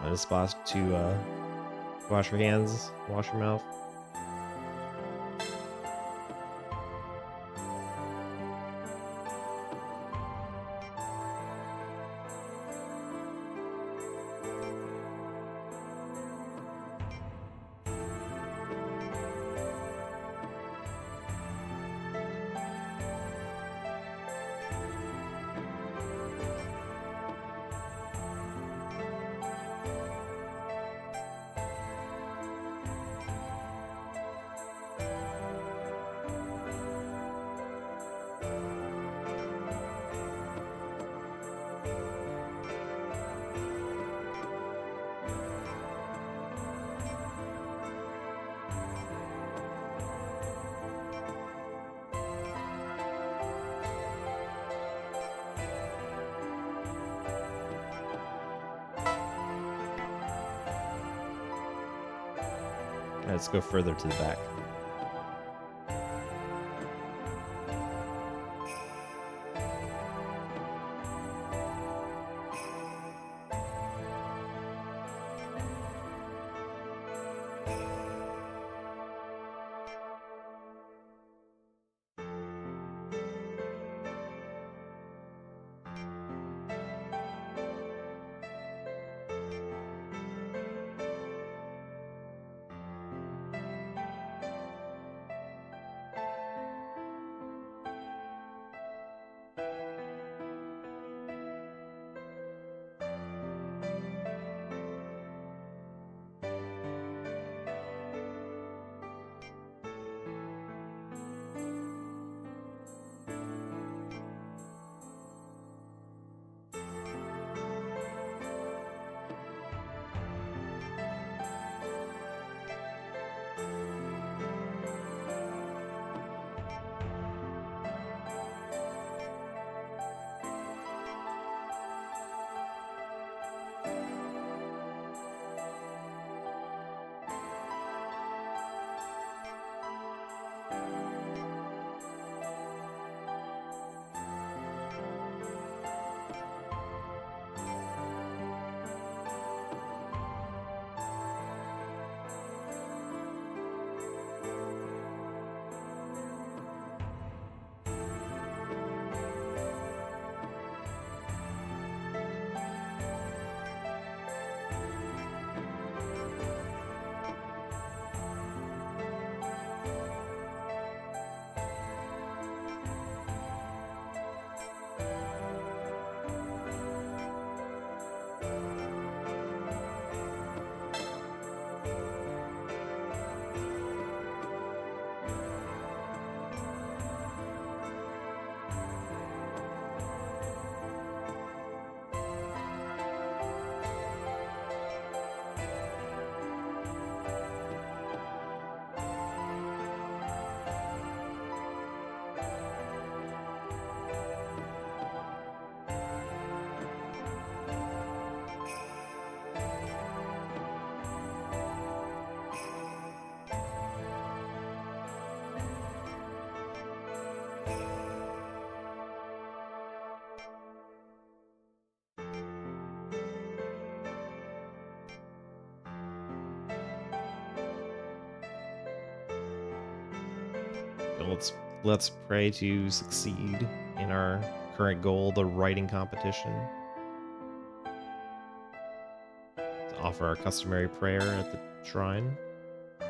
A spot to wash your hands, wash your mouth. Let's go further to the back. Let's pray to succeed in our current goal, the writing competition. To offer our customary prayer at the shrine. And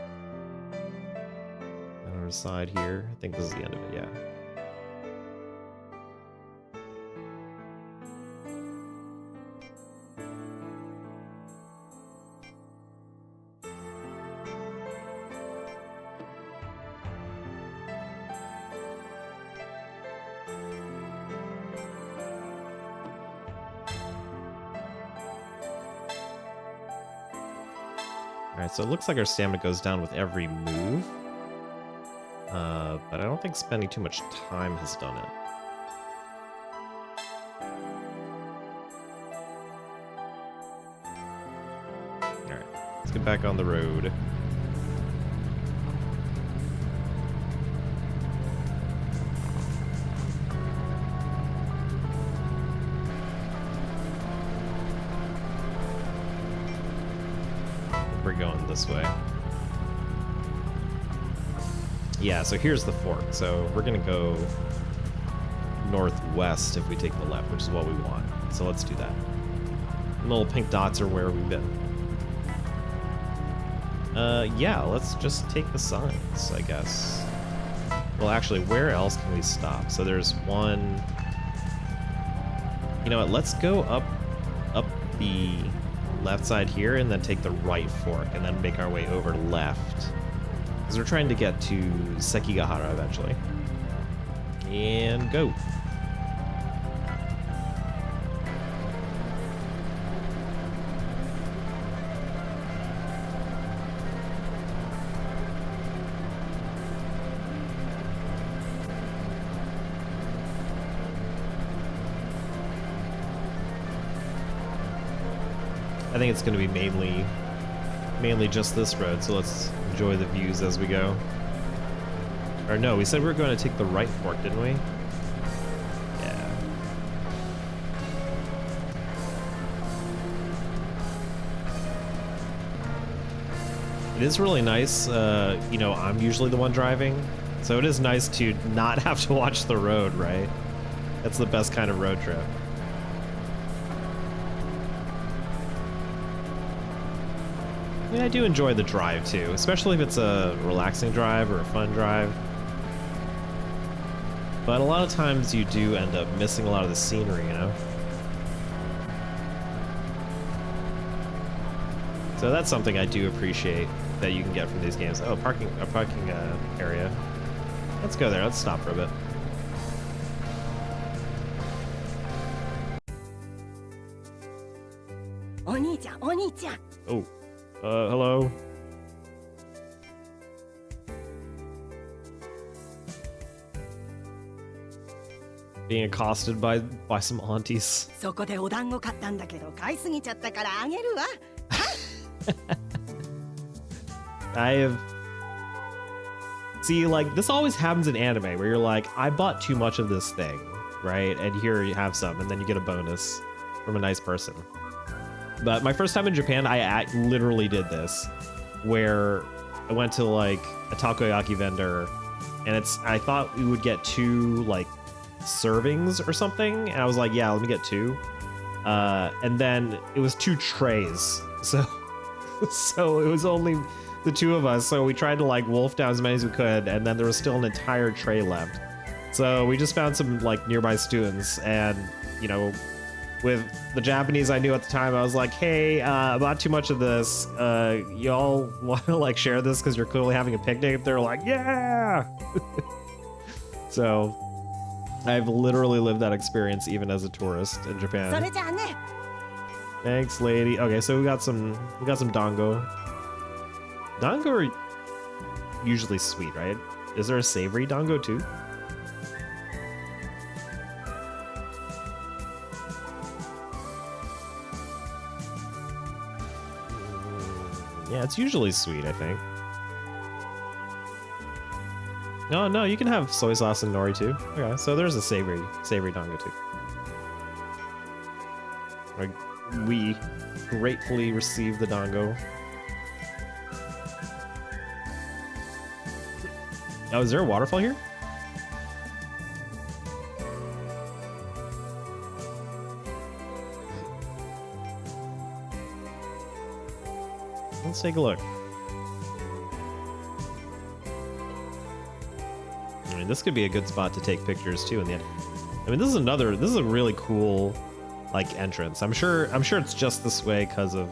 on our side here, I think this is the end of it, yeah. Alright, so it looks like our stamina goes down with every move. But I don't think spending too much time has done it. Alright, let's get back on the road. we're going this way. Yeah, so here's the fork. So we're gonna go northwest if we take the left, which is what we want. So let's do that. The little pink dots are where we've been. Yeah, let's just take the signs, I guess. Well, actually, where else can we stop? So there's one... You know what, let's go up the left side here and then take the right fork and then make our way over left. Because we're trying to get to Sekigahara eventually. And go. I think it's going to be mainly just this road, so let's enjoy the views as we go. Or no, we said we were going to take the right fork, didn't we? Yeah. It is really nice, you know, I'm usually the one driving, so it is nice to not have to watch the road, right? That's the best kind of road trip. I mean, I do enjoy the drive too, especially if it's a relaxing drive or a fun drive. But a lot of times you do end up missing a lot of the scenery, you know? So that's something I do appreciate that you can get from these games. Oh, a parking area. Let's go there. Let's stop for a bit. Oh. Hello? Being accosted by some aunties. そこでお団子買ったんだけど買いすぎちゃったからあげるわ。I have... See, like, this always happens in anime, where you're like, I bought too much of this thing, right? And here you have some, and then you get a bonus from a nice person. But my first time in Japan, I literally did this, where I went to like a takoyaki vendor, and I thought we would get 2 like servings or something, and I was like, yeah, let me get 2. And then it was 2 trays, so it was only the 2 of us. So we tried to like wolf down as many as we could, and then there was still an entire tray left. So we just found some like nearby students, and you know, with the Japanese I knew at the time, I was like, hey, I bought too much of this. Y'all want to like share this because you're clearly having a picnic? They're like, yeah. So I've literally lived that experience even as a tourist in Japan. それじゃあね。 Thanks, lady. Okay, so we got some dango. Dango are usually sweet, right? Is there a savory dango too? Yeah, it's usually sweet, I think. No, you can have soy sauce and nori too. Okay, so there's a savory dango too. We gratefully receive the dango. Oh, is there a waterfall here? Let's take a look. I mean, this could be a good spot to take pictures too in the end. I mean, this is a really cool like entrance. I'm sure it's just this way because of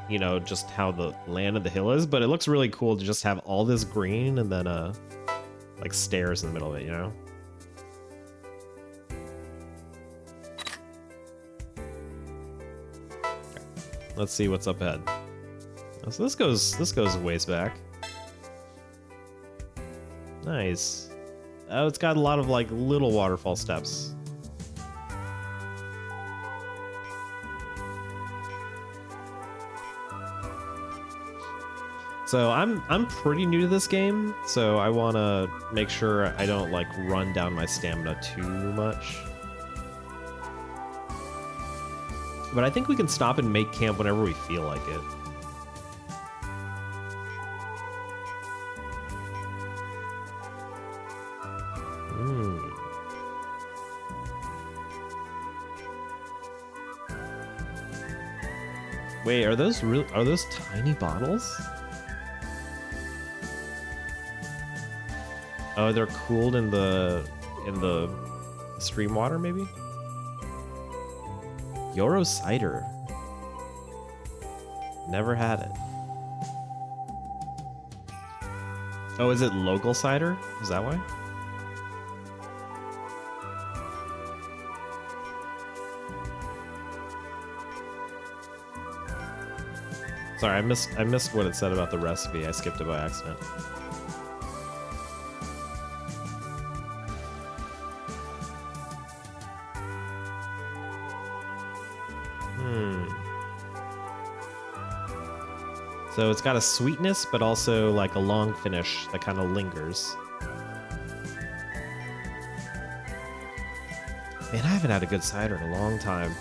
you know, just how the land of the hill is, but it looks really cool to just have all this green and then like stairs in the middle of it, you know? Let's see what's up ahead. So this goes a ways back. Nice. Oh, it's got a lot of like little waterfall steps. So I'm pretty new to this game, so I want to make sure I don't like run down my stamina too much. But I think we can stop and make camp whenever we feel like it. Wait, are those tiny bottles? Oh, they're cooled in the stream water, maybe? Yoro cider. Never had it. Oh, is it local cider? Is that why? Sorry, I missed what it said about the recipe. I skipped it by accident. So it's got a sweetness, but also like a long finish that kind of lingers. Man, I haven't had a good cider in a long time.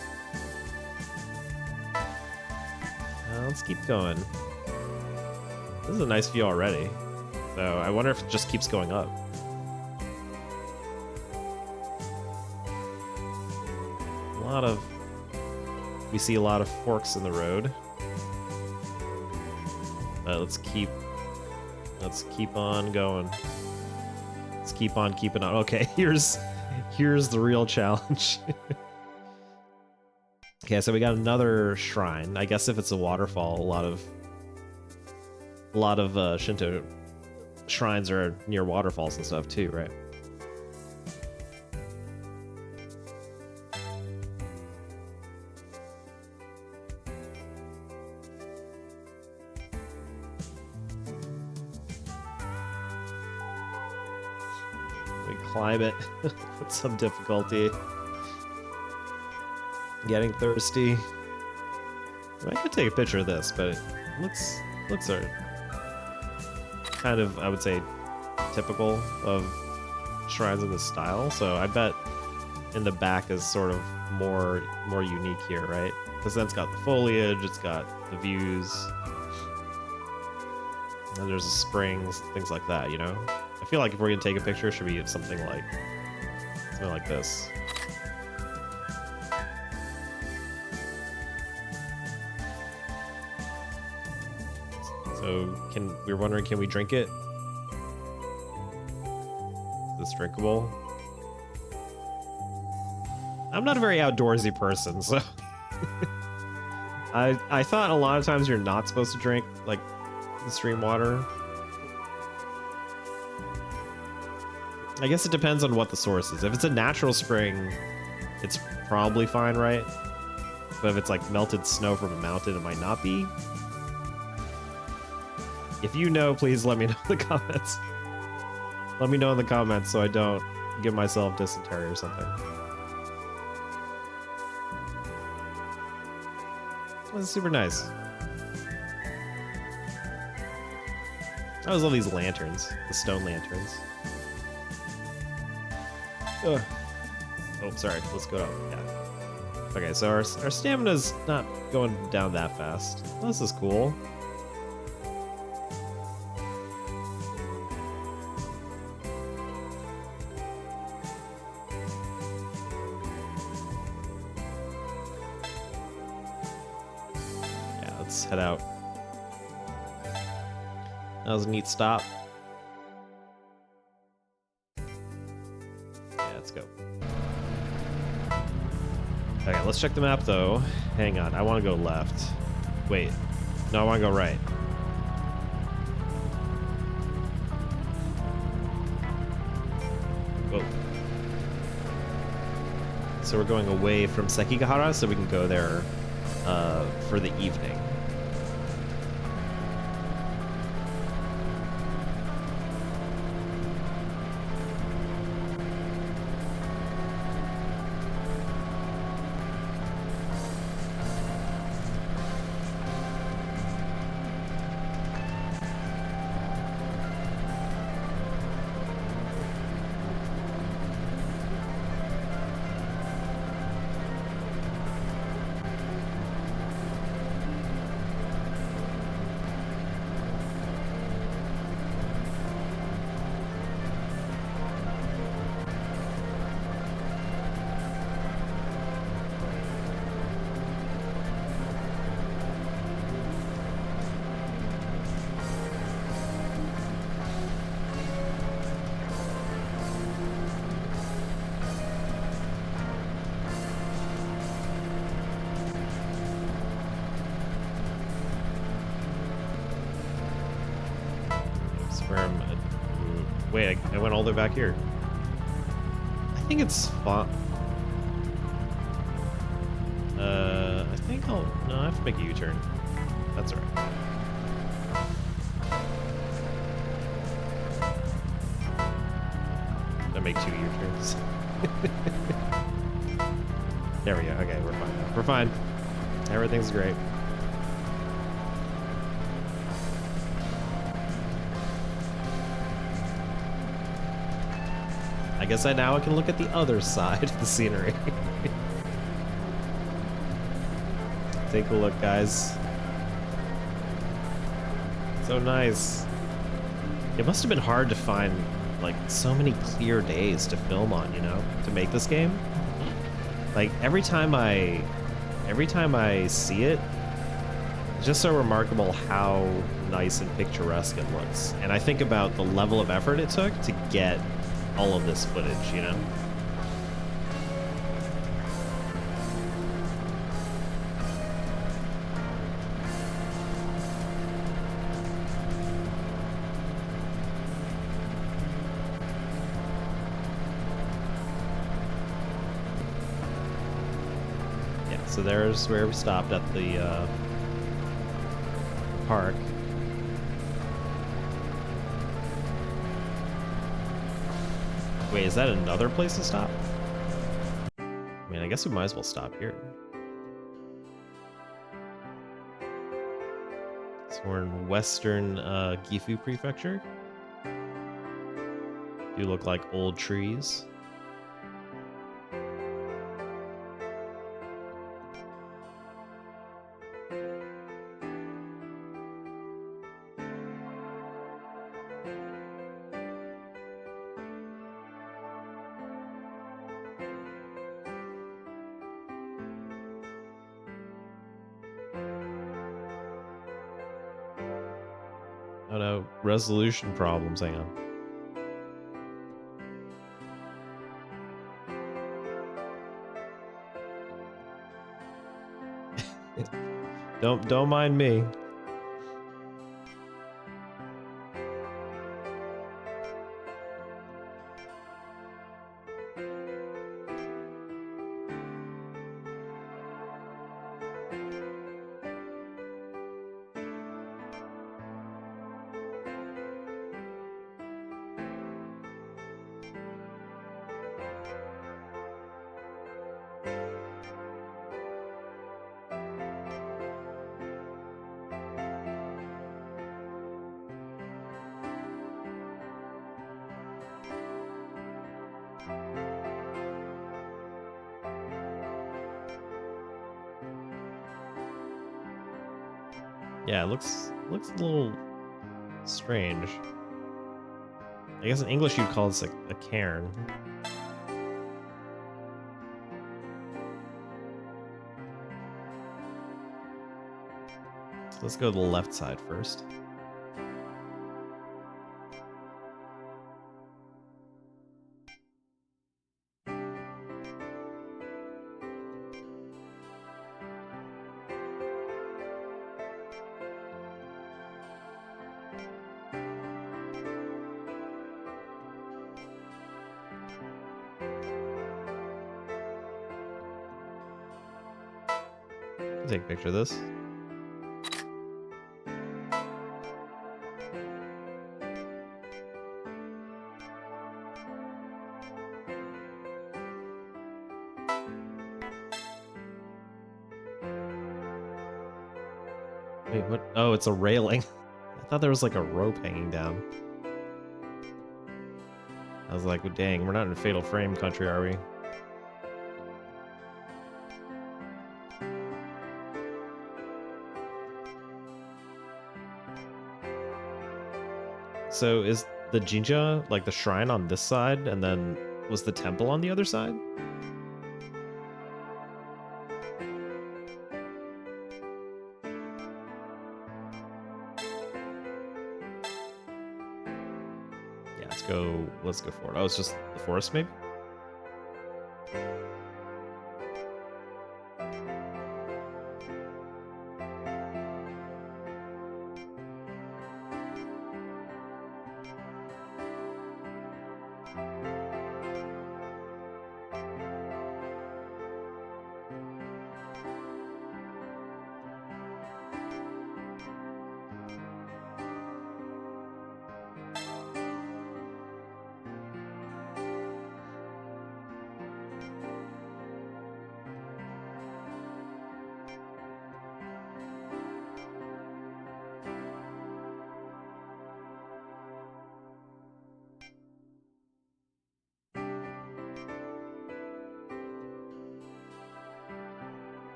Let's keep going. This is a nice view already. So I wonder if it just keeps going up. We see a lot of forks in the road. Let's keep on going. Let's keep on keeping on. Okay, here's the real challenge. Okay, so we got another shrine. I guess if it's a waterfall, a lot of Shinto shrines are near waterfalls and stuff too, right? We climb it with some difficulty. Getting thirsty. I could take a picture of this, but it looks kind of, I would say, typical of shrines of this style. So I bet in the back is sort of more unique here, right? Because then it's got the foliage, it's got the views, and there's the springs, things like that. You know, I feel like if we're gonna take a picture, it should be something like this. So we're wondering, can we drink it? Is this drinkable? I'm not a very outdoorsy person, so I thought a lot of times you're not supposed to drink like the stream water. I guess it depends on what the source is. If it's a natural spring, it's probably fine, right? But if it's like melted snow from a mountain, it might not be. If you know, please let me know in the comments. Let me know in the comments so I don't give myself dysentery or something. This is super nice. I always love these lanterns, the stone lanterns. Ugh. Oh, sorry. Let's go down. Yeah. Okay, so our stamina's not going down that fast. Well, this is cool. Head out. That was a neat stop. Yeah, let's go. Okay, let's check the map though. Hang on, I want to go left. Wait, no, I want to go right. Whoa. So we're going away from Sekigahara so we can go there for the evening. confirm. Wait, I went all the way back here. I think it's fun. I think I'll... No, I have to make a U-turn. That's alright. I make 2 U-turns. There we go. Okay, we're fine now. We're fine. Everything's great. I guess now I can look at the other side of the scenery. Take a look, guys. So nice. It must have been hard to find, like, so many clear days to film on, you know, to make this game. Like, every time I see it, it's just so remarkable how nice and picturesque it looks. And I think about the level of effort it took to get all of this footage, you know? Yeah, so there's where we stopped at the park. Wait, is that another place to stop? I mean, I guess we might as well stop here. So we're in western Gifu Prefecture. Do look like old trees. Oh no, resolution problems, hang on. Don't mind me. Yeah, it looks a little strange. I guess in English you'd call this a cairn. So let's go to the left side first. Take a picture of this. Wait, what? Oh, it's a railing. I thought there was like a rope hanging down. I was like, well, dang, we're not in Fatal Frame country, are we? So is the Jinja, like the shrine, on this side, and then was the temple on the other side? Yeah, let's go for it. Oh, it's just the forest, maybe?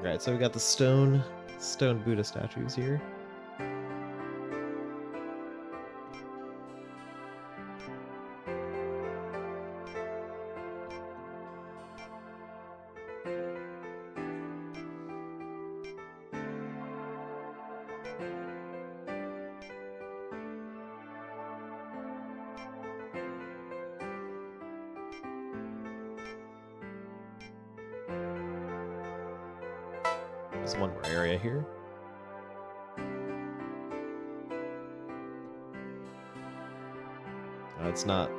Right, so we got the stone Buddha statues here. There's one more area here. It's not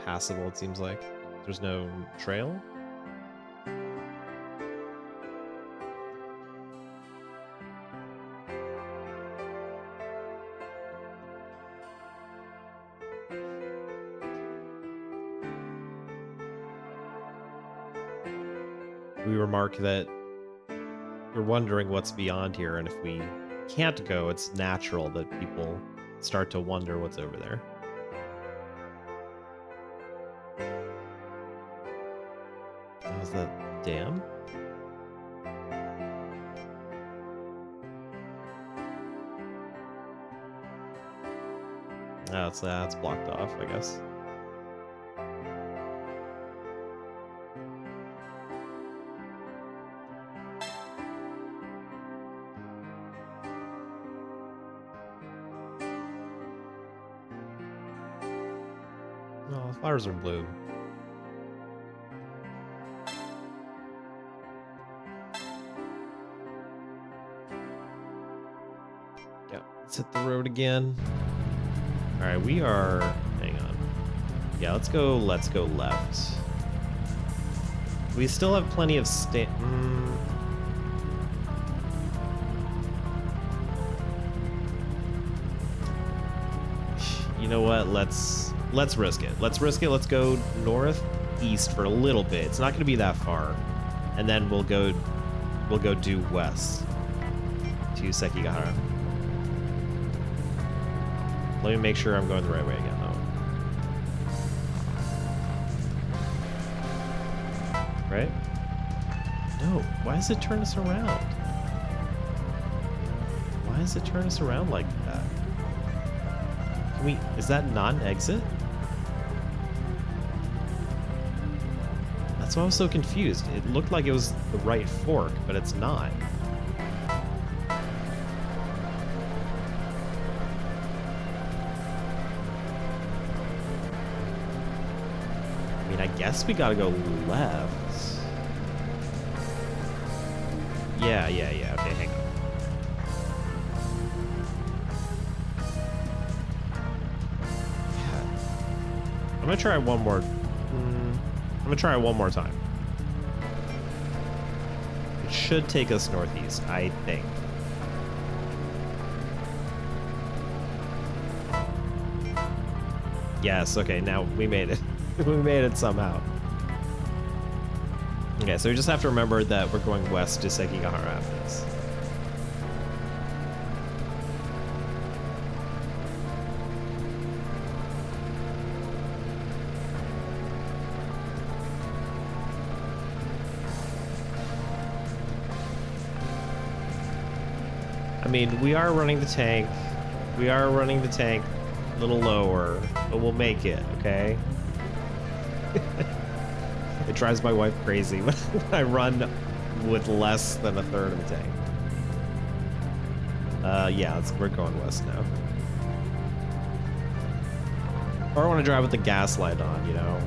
passable, it seems like. There's no trail. We remark that we're wondering what's beyond here, and if we can't go, it's natural that people start to wonder what's over there. Is that dam? Oh, that's blocked off, I guess. Oh, the flowers are blue. Yeah, let's hit the road again. All right, we are. Hang on. Yeah, let's go left. We still have plenty of You know what? Let's risk it. Let's risk it. Let's go northeast for a little bit. It's not going to be that far, and then we'll go due west to Sekigahara. Let me make sure I'm going the right way again, though. Right? No. Why does it turn us around? Why does it turn us around like that? Can we? Is that not an exit? That's why I was so confused. It looked like it was the right fork, but it's not. I mean, I guess we gotta go left. Yeah. Okay, hang on. I'm gonna try one more. I'm gonna try it one more time. It should take us northeast, I think. Yes. Okay. Now we made it. We made it somehow. Okay, so we just have to remember that we're going west to Sekigahara after this. I mean, we are running the tank. We are running the tank a little lower, but we'll make it, okay? It drives my wife crazy when I run with less than a third of the tank. Yeah, we're going west now. Or I want to drive with the gas light on, you know?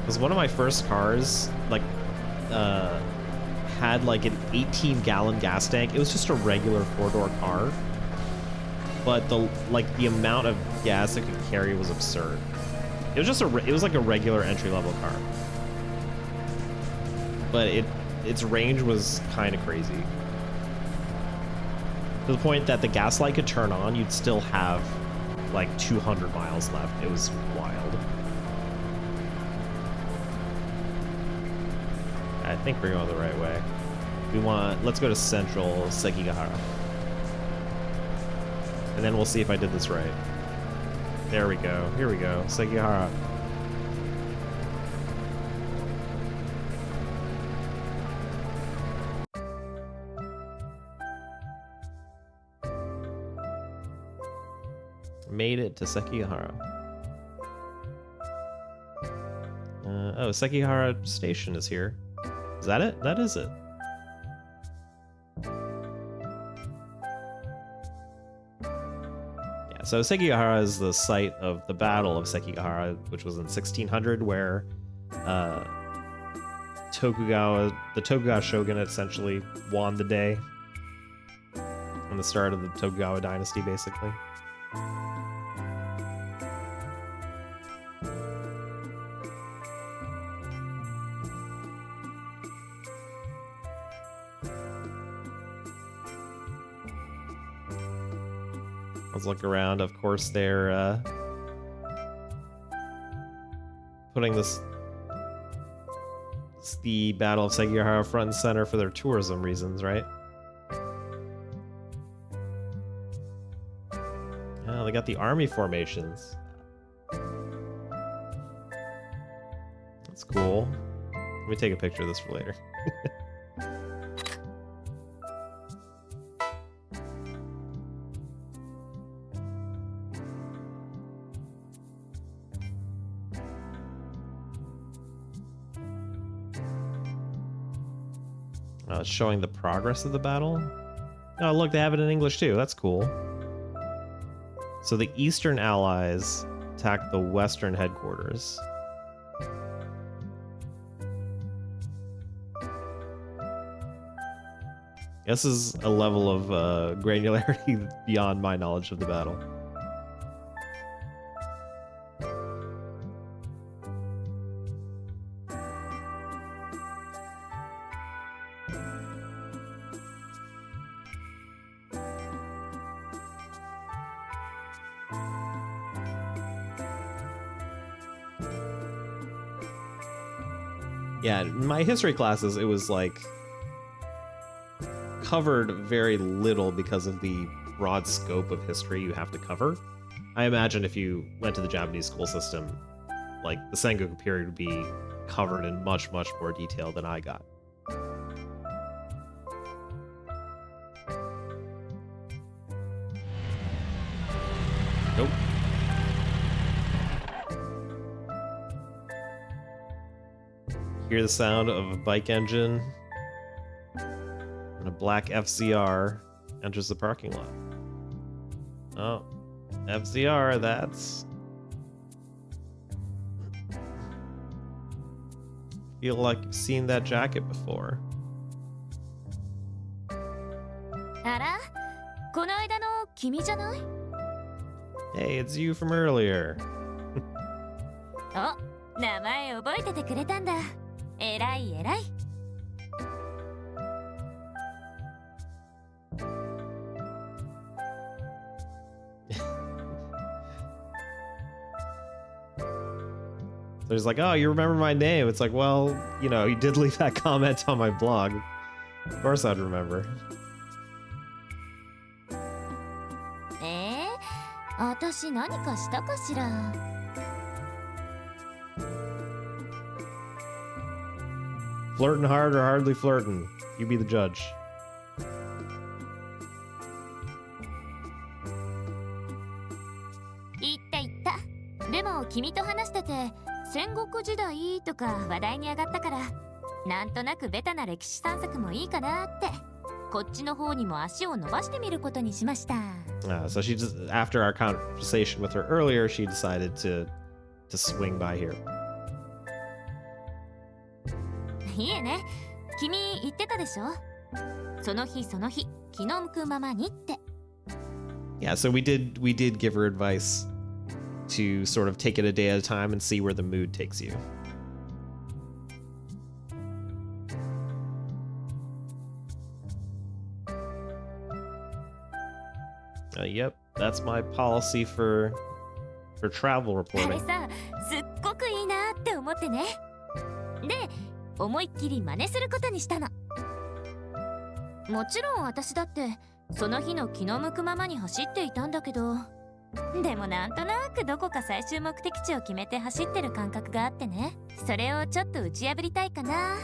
Because one of my first cars, like, had like an 18-gallon gas tank. It was just a regular 4-door car, but the amount of gas it could carry was absurd. It was just it was like a regular entry-level car, but its range was kind of crazy, to the point that the gas light could turn on, you'd still have like 200 miles left. It was wild. I think we're going the right way. Let's go to central Sekigahara, and then we'll see if I did this right. There we go. Here we go. Sekigahara. Made it to Sekigahara. Oh, Sekigahara Station is here. Is that it? That is it. Yeah, so Sekigahara is the site of the Battle of Sekigahara, which was in 1600, where the Tokugawa shogunate essentially won the day on the start of the Tokugawa dynasty, basically. Let's look around. Of course, they're putting the Battle of Sekigahara front and center for their tourism reasons, right? Oh, they got the army formations. That's cool. Let me take a picture of this for later. Showing the progress of the battle. Oh, look, they have it in English too. That's cool. So the Eastern Allies attacked the Western headquarters. This is a level of granularity beyond my knowledge of the battle. Yeah, in my history classes, it was like covered very little because of the broad scope of history you have to cover. I imagine if you went to the Japanese school system, like the Sengoku period would be covered in much, much more detail than I got. Nope. Hear the sound of a bike engine, and a black FZR enters the parking lot. Oh, FZR, that's... Feel like you've seen that jacket before. あら、この間の君じゃない？ Hey, it's you from earlier. お、名前覚えててくれたんだ。えらいえらい。So he's like, oh, you remember my name? It's like, well, you know, you did leave that comment on my blog. Of course I'd remember. 私何かしたかしら。Flirting hard or hardly flirting? You be the judge. 言った言った。でも君と話してて戦国時代とか話題に上がったから、なんとなくベタな歴史散策もいいかなって。こっちの方にも足を伸ばしてみることにしました。So she just, after our conversation with her earlier, she decided to swing by here. いえね、君言ってたでしょ。その日その日、気の向くままにって。Yeah, so we did give her advice to sort of take it a day at a time and see where the mood takes you. Yep, that's my policy for travel あ reporting. れさ、すっごくいいなって思ってね。で、思いっきり真似することにしたの。もちろん私だってその日の気の向くままに走っていたんだけど、でもなんとなくどこか最終目的地を決めて走ってる感覚があってね。それをちょっと打ち破りたいかな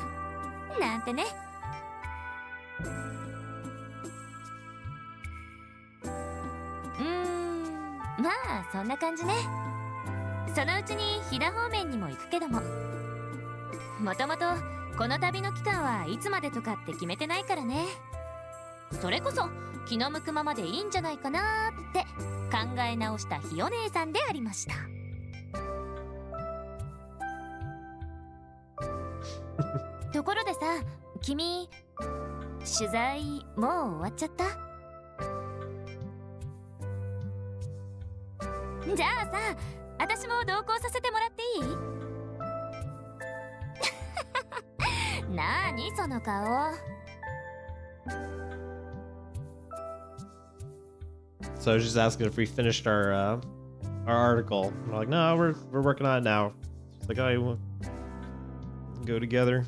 なんてね。まあそんな感じね。そのうちに飛騨方面にも行くけども、もともとこの旅の期間はいつまでとかって決めてないからね。それこそ気の向くままでいいんじゃないかなーって考え直したひよ姉さんでありました。ところでさ、君取材もう終わっちゃった？じゃあさ、私も同行させてもらっていい？なーにその顔。 So I was just asking if we finished our article. We're like, no, we're working on it now. It's like, oh, you want go together?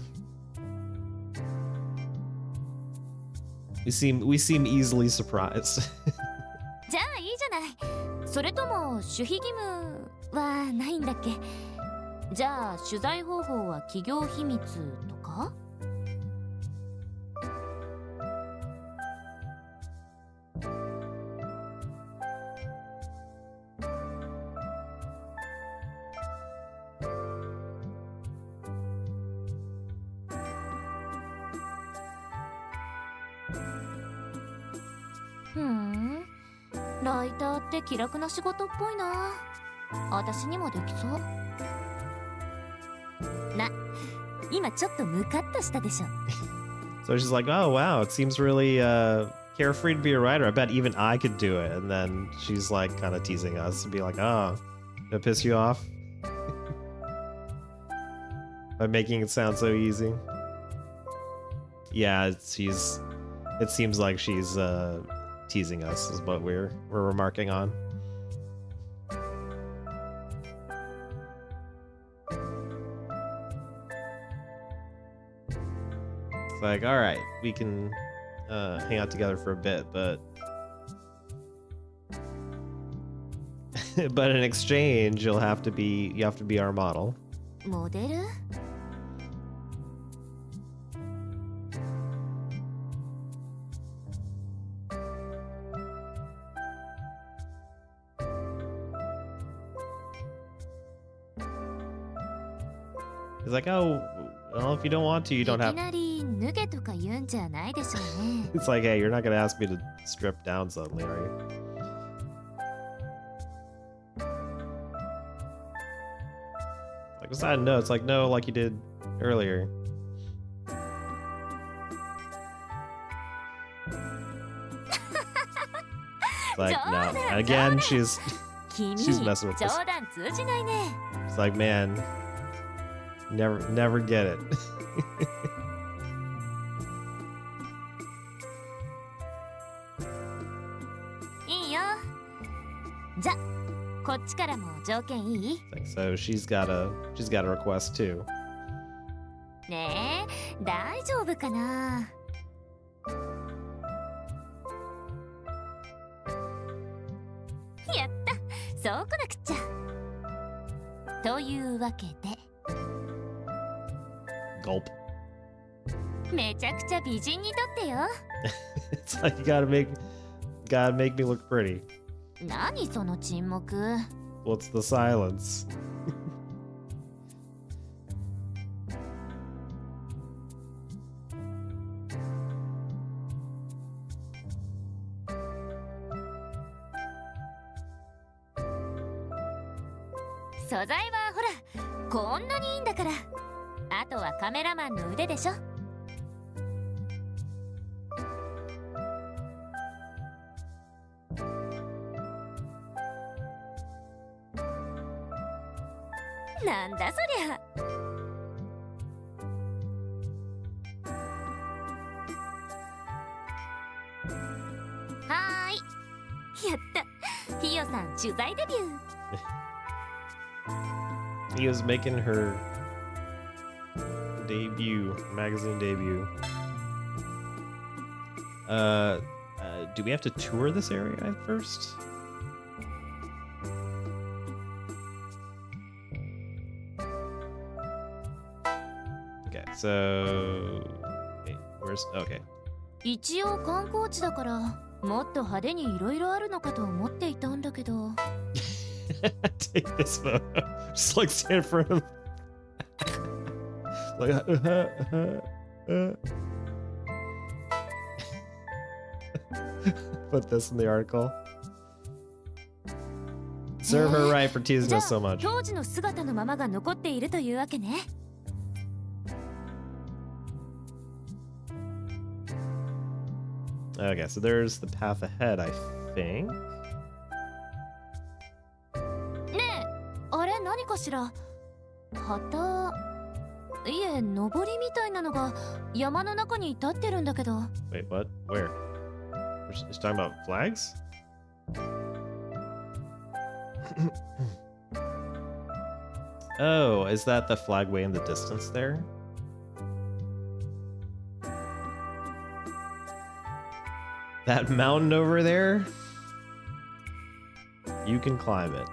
We seem easily surprised. じゃあいいじゃない。それとも守秘義務はないんだっけ？じゃあ取材方法は企業秘密とか？ライターって気楽な仕事っぽいな。私にもできそう。な、今ちょっとムカッとしたでしょ。So she's like, oh wow, it seems really carefree to be a writer. I bet even I could do it. And then she's like kind of teasing us and be like, oh, did I piss you off? By making it sound so easy. Yeah, it seems like she's teasing us is what we're remarking on. It's like, all right, we can hang out together for a bit, but but in exchange, you have to be our model. モデル？He's like, oh, well, if you don't want to, you don't いき have. なり脱げとか言うんじゃないでしょうね。It's like, hey, you're not gonna ask me to strip down suddenly, are you? Like, what's that? No, it's like, no, like you did earlier. It's like, no. Again, she's 君、 She's messing with us. 冗談通じないね。 it's like, man, never get it. いいよ。じゃ、こっちからも条件いい？ Like, so she's got a request too. ねえ、大丈夫かな。やった、そうこなくっちゃ。というわけで、 Gulp. めちゃくちゃ美人にとってよ。 It's like you gotta make me look pretty. 何その沈黙。 What's the silence? 素材はほら、こんなにいいんだから。あとはカメラマンの腕でしょ。なんだそりゃ。はーい、やった。ひよさん取材デビュー。He was making her magazine debut. Do we have to tour this area at first? Okay, so wait, where's okay. 一応観光地だからもっと派手にいろいろあるのかと思っていたんだけど。Take this photo. Just like stand in front of like put this in the article. Serve her right for teasing us so much. 当時の姿のままが残っているというわけね。Okay, so there's the path ahead, I think. ねえ、あれ何かしら。旗、いえ、登りみたいなのが山の中に立ってるんだけど。Wait, what? Where? She's talking about flags? Oh, is that the flag way in the distance there? That mountain over there? You can climb it.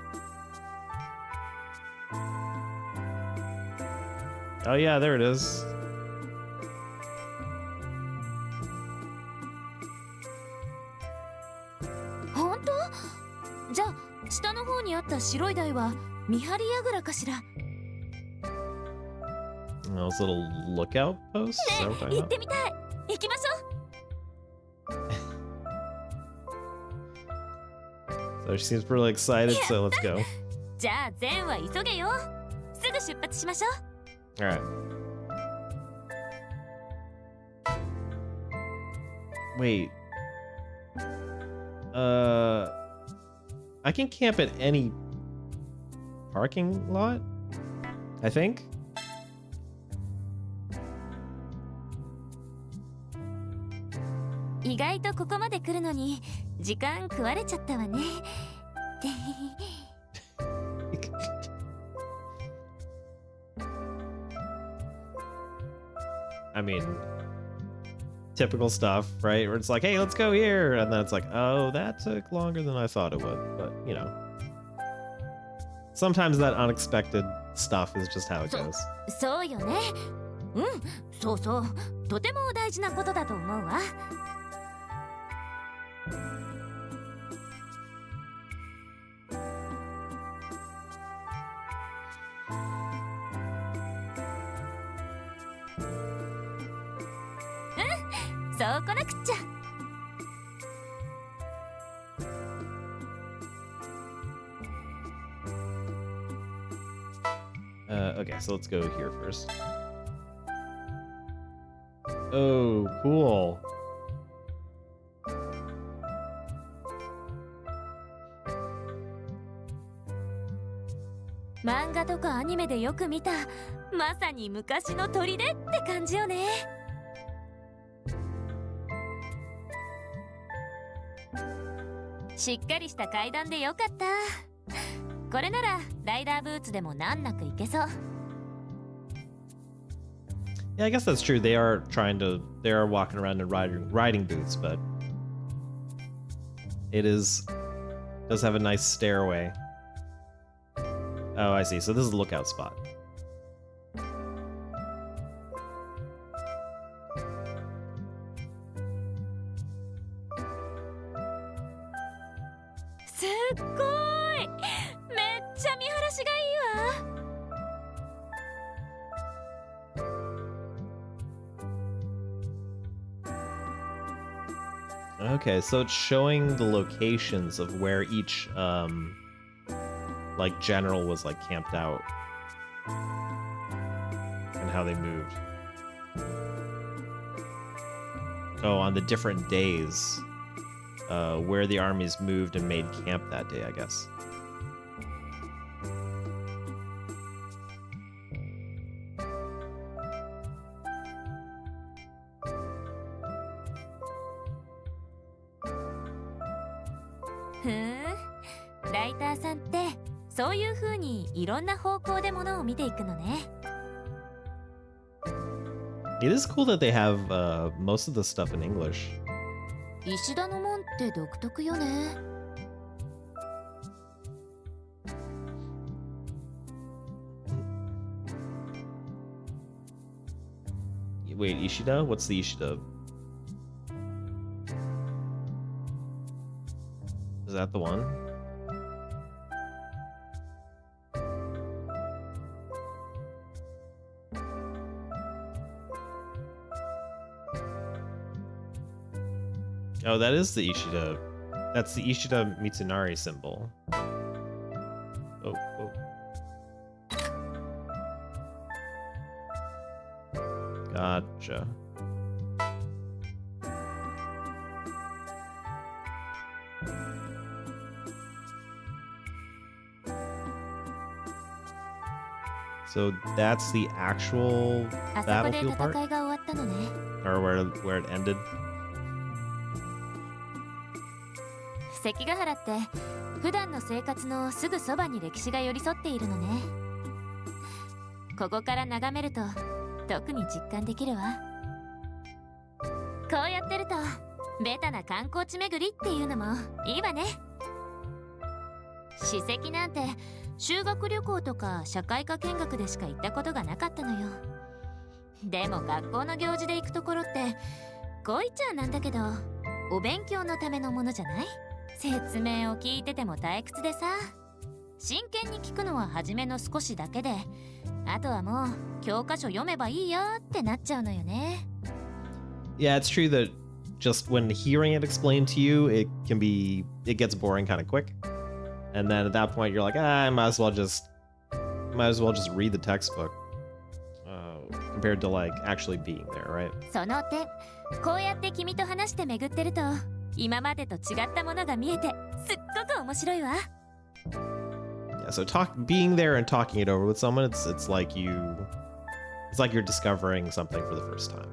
Oh yeah, there it is. Honto? じゃあ、下の方にあった白い台は見張り櫓かしら。Those little lookout posts? Is that what we're talking 行っ about? てみたい。行きましょう。So she seems pretty excited, so let's go. じゃあ、全は急げよ。すぐ出発しましょう。Alright. Wait. I can camp at any parking lot, I think. 意外とここまで来るのに時間食われちゃったわね。I mean, typical stuff, right? Where it's like, hey, let's go here. And then it's like, oh, that took longer than I thought it would. But, you know, sometimes that unexpected stuff is just how it goes. そうよね。うん、そうそう。とても大事なことだと思うわ。そうこなくっちゃ。Okay, so let's go here first. Oh, cool.「漫画とかアニメでよく見たまさに昔の砦って感じよね。しっかりした階段でよかった。これならライダーブーツでも難なく行けそう。Yeah, I guess that's true. They are walking around in riding boots, but does have a nice stairway. Oh, I see. So this is a lookout spot. Okay, so it's showing the locations of where each like general was like camped out and how they moved. Oh, on the different days where the armies moved and made camp that day, I guess. It is cool that they have most of the stuff in English. 石田の門って独特よね。Wait, Ishida? What's the Ishida? Is that the one? Oh, that is the Ishida. That's the Ishida Mitsunari symbol. Oh, oh. Gotcha. So that's the actual あそこで battlefield 戦 part? いが終わったのね。 Or where it ended? 関ヶ原って普段の生活のすぐそばに歴史が寄り添っているのね。ここから眺めると特に実感できるわ。こうやってるとベタな観光地巡りっていうのもいいわね。史跡なんて修学旅行とか社会科見学でしか行ったことがなかったのよ。でも学校の行事で行くところってこいちゃなんだけどお勉強のためのものじゃない？説明を聞いてても退屈でさ、真剣に聞くのは初めの少しだけで、あとはもう教科書読めばいいよってなっちゃうのよね。 Yeah, it's true that just when hearing it explained to you, it gets boring kind of quick. And then at that point you're like, I might as well just read the textbook. Compared to like actually being there, right? その点、こうやって君と話して巡ってると今までと違ったものが見えてすっごく面白いわ。 Yeah, so being there and talking it over with someone, it's like you're discovering something for the first time.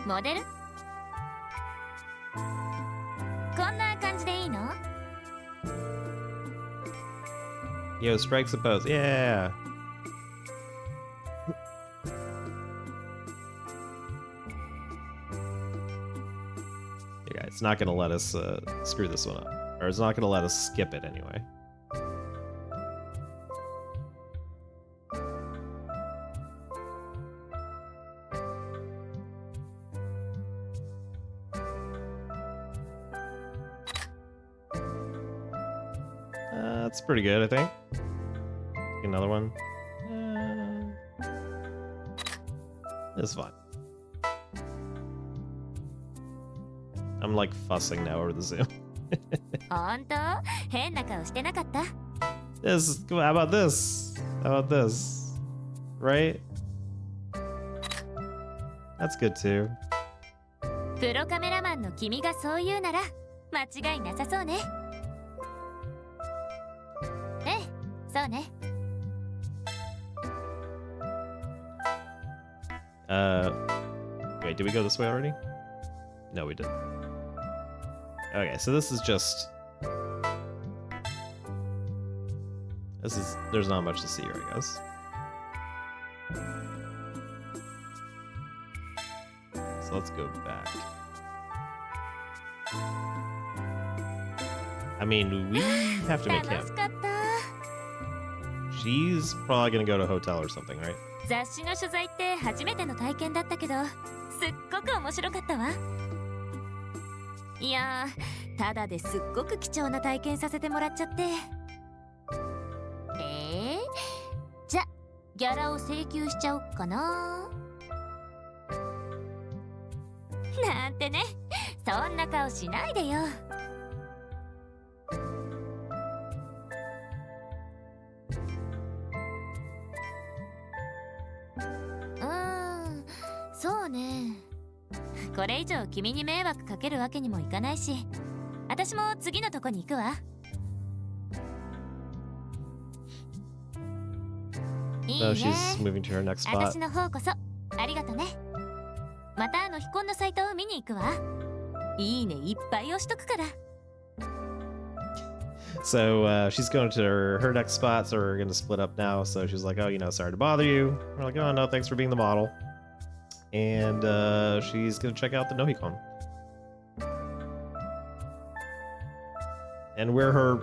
モデル？こんな感じでいいの？ Yo, strikes a pose. Yeah. Yeah, it's not gonna let us screw this one up, or it's not gonna let us skip it anyway. That's pretty good, I think. Another one. It's fine. I'm like fussing now over the zoom. ほんと？変な顔してなかった？ How about this? How about this? Right? That's good too. プロカメラマンの君がそう言うなら間違いなさそうね。ええ、そうね。Wait, did we go this way already? No, we didn't. Okay, so this is just... There's not much to see here, I guess. So let's go back. I mean, we have to make 楽 him. しかった。 She's probably gonna go to a hotel or something, right? 雑誌の取材って初めての体験だったけど、すっごく面白かったわ。いやー、ただですっごく貴重な体験させてもらっちゃって。じゃ、ギャラを請求しちゃおっかな。なんてね、そんな顔しないでよ。そうね。これ以上君に迷惑かけるわけにもいかないし、私も次のとこに行くわ。いいね。 No, she's moving to her next spot. 私の方こそありがとね。また非婚のサイトを見に行くわ。いいねいっぱい押しとくから。 So she's going to her next spot, so we're going to split up now. So she's like, oh, sorry to bother you. We're like, oh, no, thanks for being the model. And she's going to check out the Nohikon. And we're her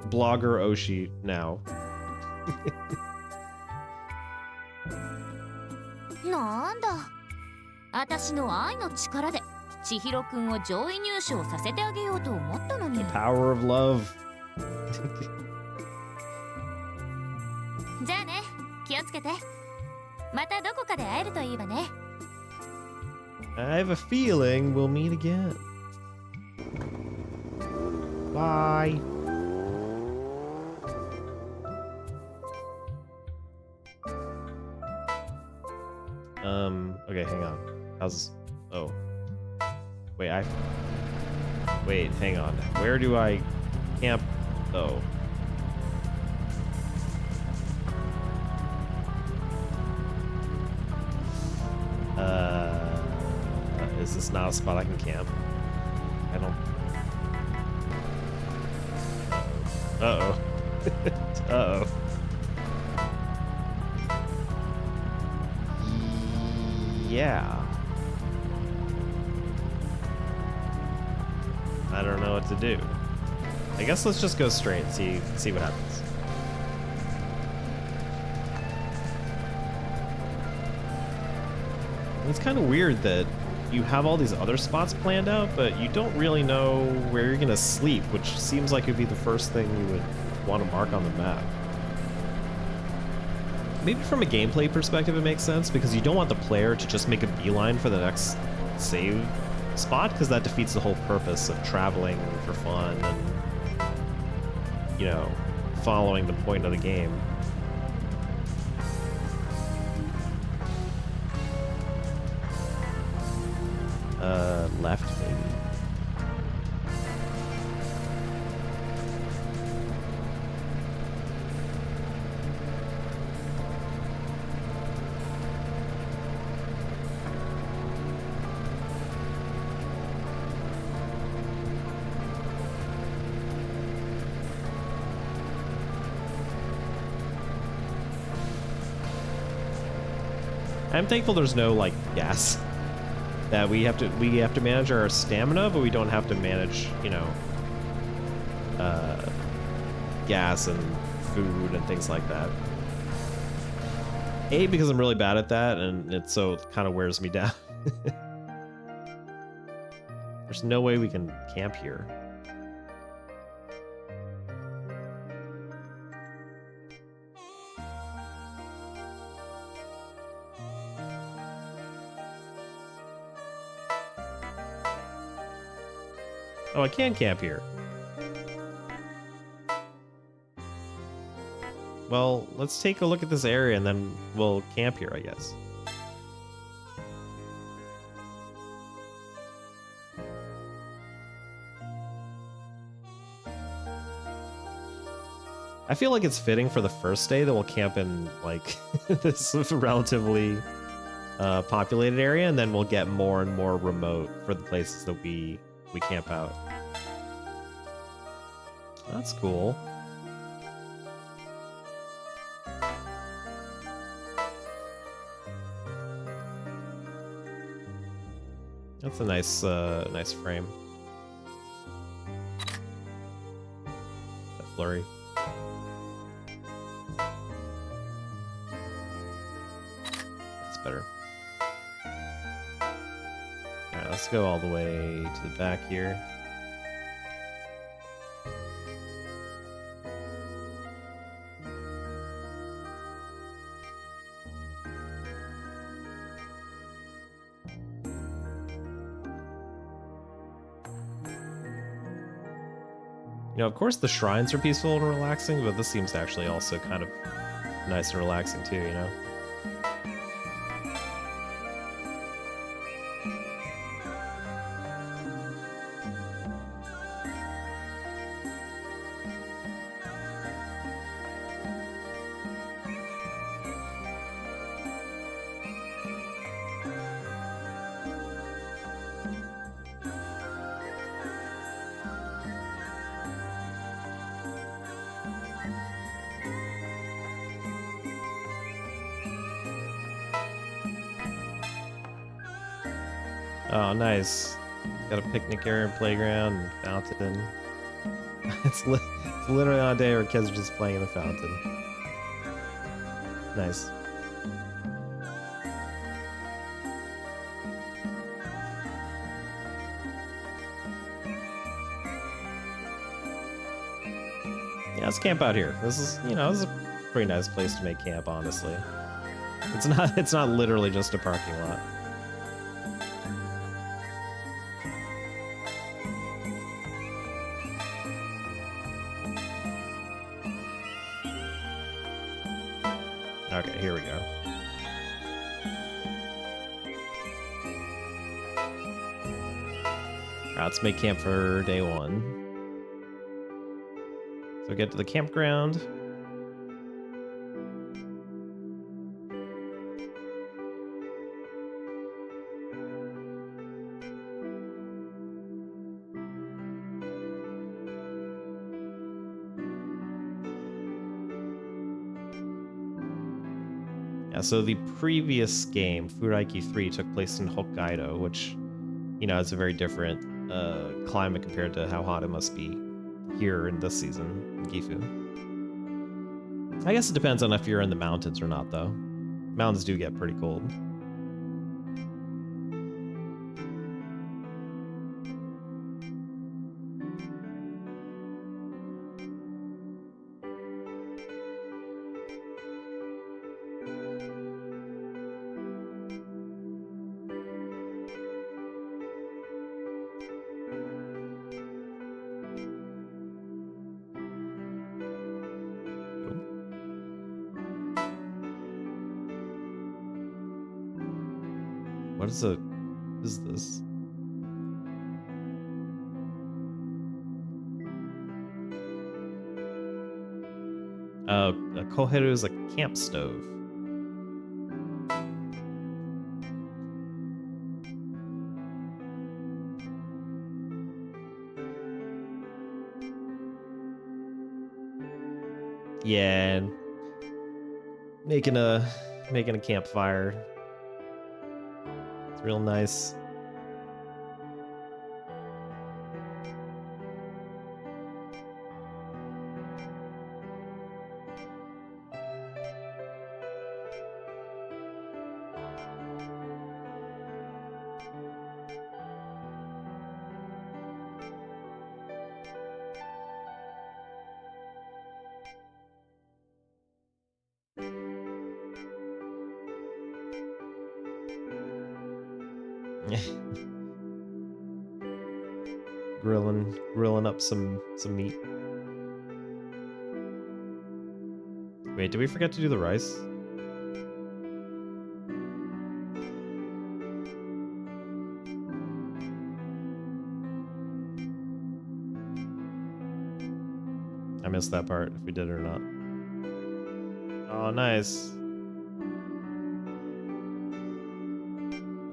blogger Oshi now. なんだ。私の愛の力で千尋くんを上位入賞させてあげようと思ったのに。 Power of love. じゃあね、気をつけて。またどこかで会えるといいわね。 I have a feeling we'll meet again. Bye. Okay, hang on. How's... Oh. Wait, Wait, hang on. Where do I camp? Oh. Is this not a spot I can camp? I don't... Uh-oh. Uh-oh. Yeah. I don't know what to do. I guess let's just go straight and see what happens. It's kind of weird that you have all these other spots planned out, but you don't really know where you're gonna sleep, which seems like it'd be the first thing you would want to mark on the map. Maybe from a gameplay perspective it makes sense, because you don't want the player to just make a beeline for the next save spot, because that defeats the whole purpose of traveling for fun and, you know, following the point of the game. Left, maybe. I'm thankful there's no, like, gas. That we have to manage our stamina, but we don't have to manage, you know, gas and food and things like that. A, because I'm really bad at that, and it kind of wears me down. There's no way we can camp here. Oh, I can camp here. Well, let's take a look at this area and then we'll camp here, I guess. I feel like it's fitting for the first day that we'll camp in, like, this relatively populated area, and then we'll get more and more remote for the places that we camp out. That's cool. That's a nice, nice frame. That blurry. That's better. Alright, let's go all the way to the back here. You know, of course the shrines are peaceful and relaxing, but this seems actually also kind of nice and relaxing too, you know? Oh, nice. Got a picnic area and playground and fountain. It's literally on a day where kids are just playing in the fountain. Nice. Yeah, let's camp out here. This is, this is a pretty nice place to make camp, honestly. It's not literally just a parking lot. Okay, here we go. Alright, let's make camp for day 1. So get to the campground. Yeah, so the previous game, Fuuraiki 3, took place in Hokkaido, which, is a very different climate compared to how hot it must be here in this season in Gifu. I guess it depends on if you're in the mountains or not, though. Mountains do get pretty cold. What is this? A koheru is a camp stove. Yeah, and making a campfire. It's real nice. grilling up some meat. Wait, did we forget to do the rice? I missed that part, if we did it or not. Oh, nice.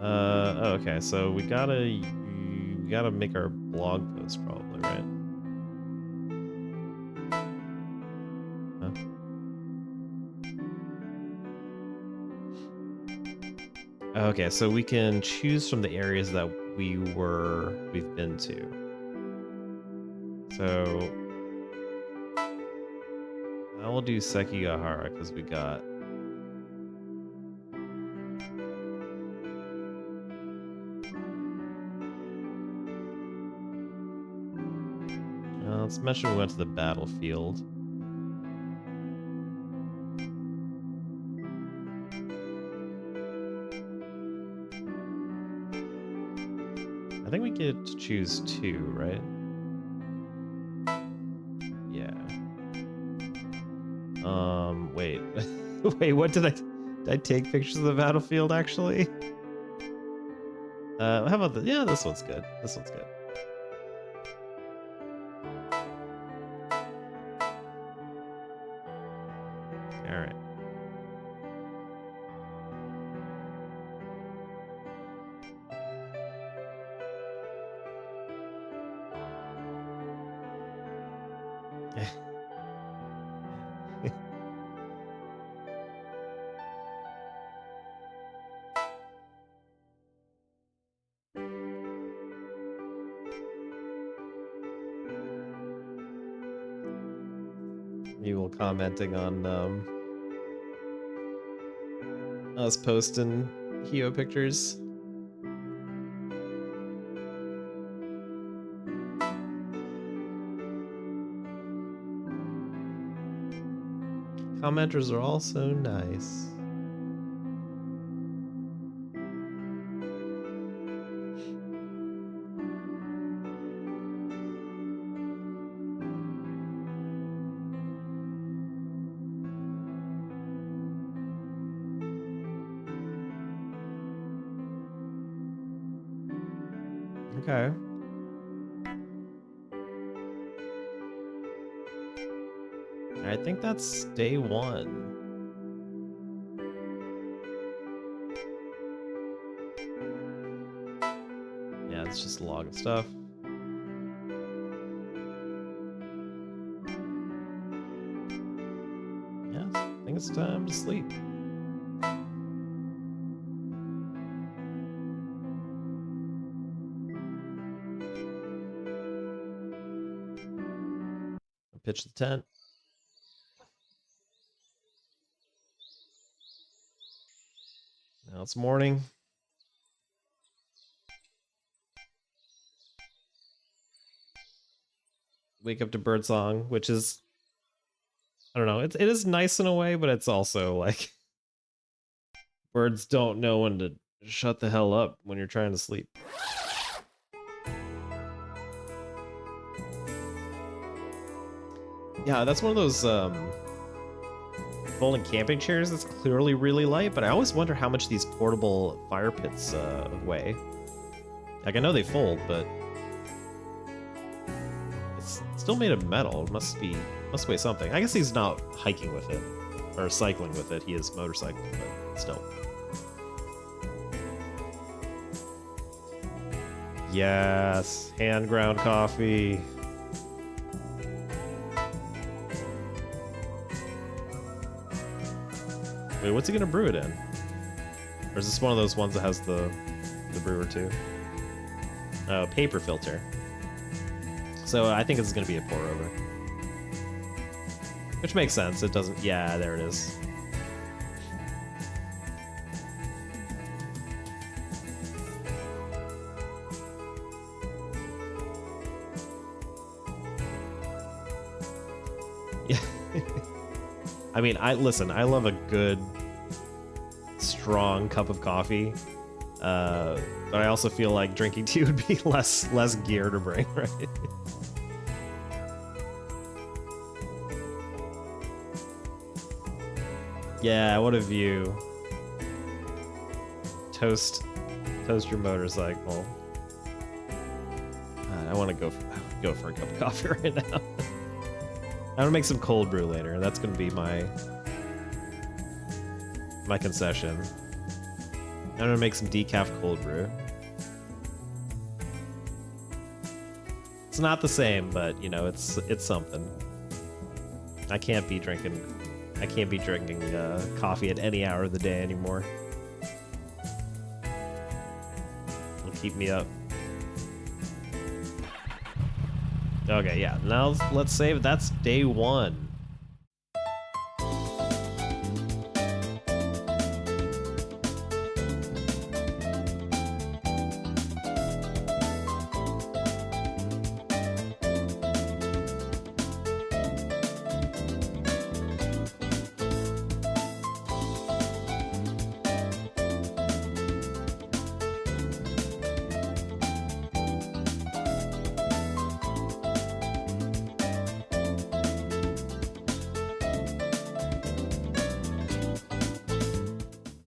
Oh, okay, so we gotta make our blog post probably, right? Huh? Okay, so we can choose from the areas that we've been to. So I will do Sekigahara because we got. Let's mention we went to the battlefield. I think we get to choose 2, right? Yeah. Wait. Wait, what did I take pictures of the battlefield actually? How about yeah, this one's good. This one's good. All right. You will commenting on us posting Hiyo pictures. Commenters are all so nice. Okay. I think that's day 1. Yeah, it's just a log of stuff. Yeah, I think it's time to sleep. Pitch the tent. Now it's morning. Wake up to birdsong, which is, I don't know, it is nice in a way, but it's also like birds don't know when to shut the hell up when you're trying to sleep. Yeah, that's one of those folding camping chairs that's clearly really light, but I always wonder how much these portable fire pits weigh. Like, I know they fold, but it's still made of metal. It must weigh something. I guess he's not hiking with it or cycling with it. He is motorcycling, but still. Yes, hand ground coffee. Wait, what's he gonna brew it in? Or is this one of those ones that has the brewer too? Oh, paper filter. So I think it's gonna be a pour over. Which makes sense. It doesn't. Yeah, there it is. Yeah. I mean, I love a good, strong cup of coffee, but I also feel like drinking tea would be less gear to bring, right? Yeah, what a view. Toast your motorcycle. I want to go for a cup of coffee right now. I'm gonna make some cold brew later. That's gonna be my concession. I'm gonna make some decaf cold brew. It's not the same, but you know, it's something. I can't be drinking coffee at any hour of the day anymore. It'll keep me up. Okay, yeah. Now let's save. That's day 1.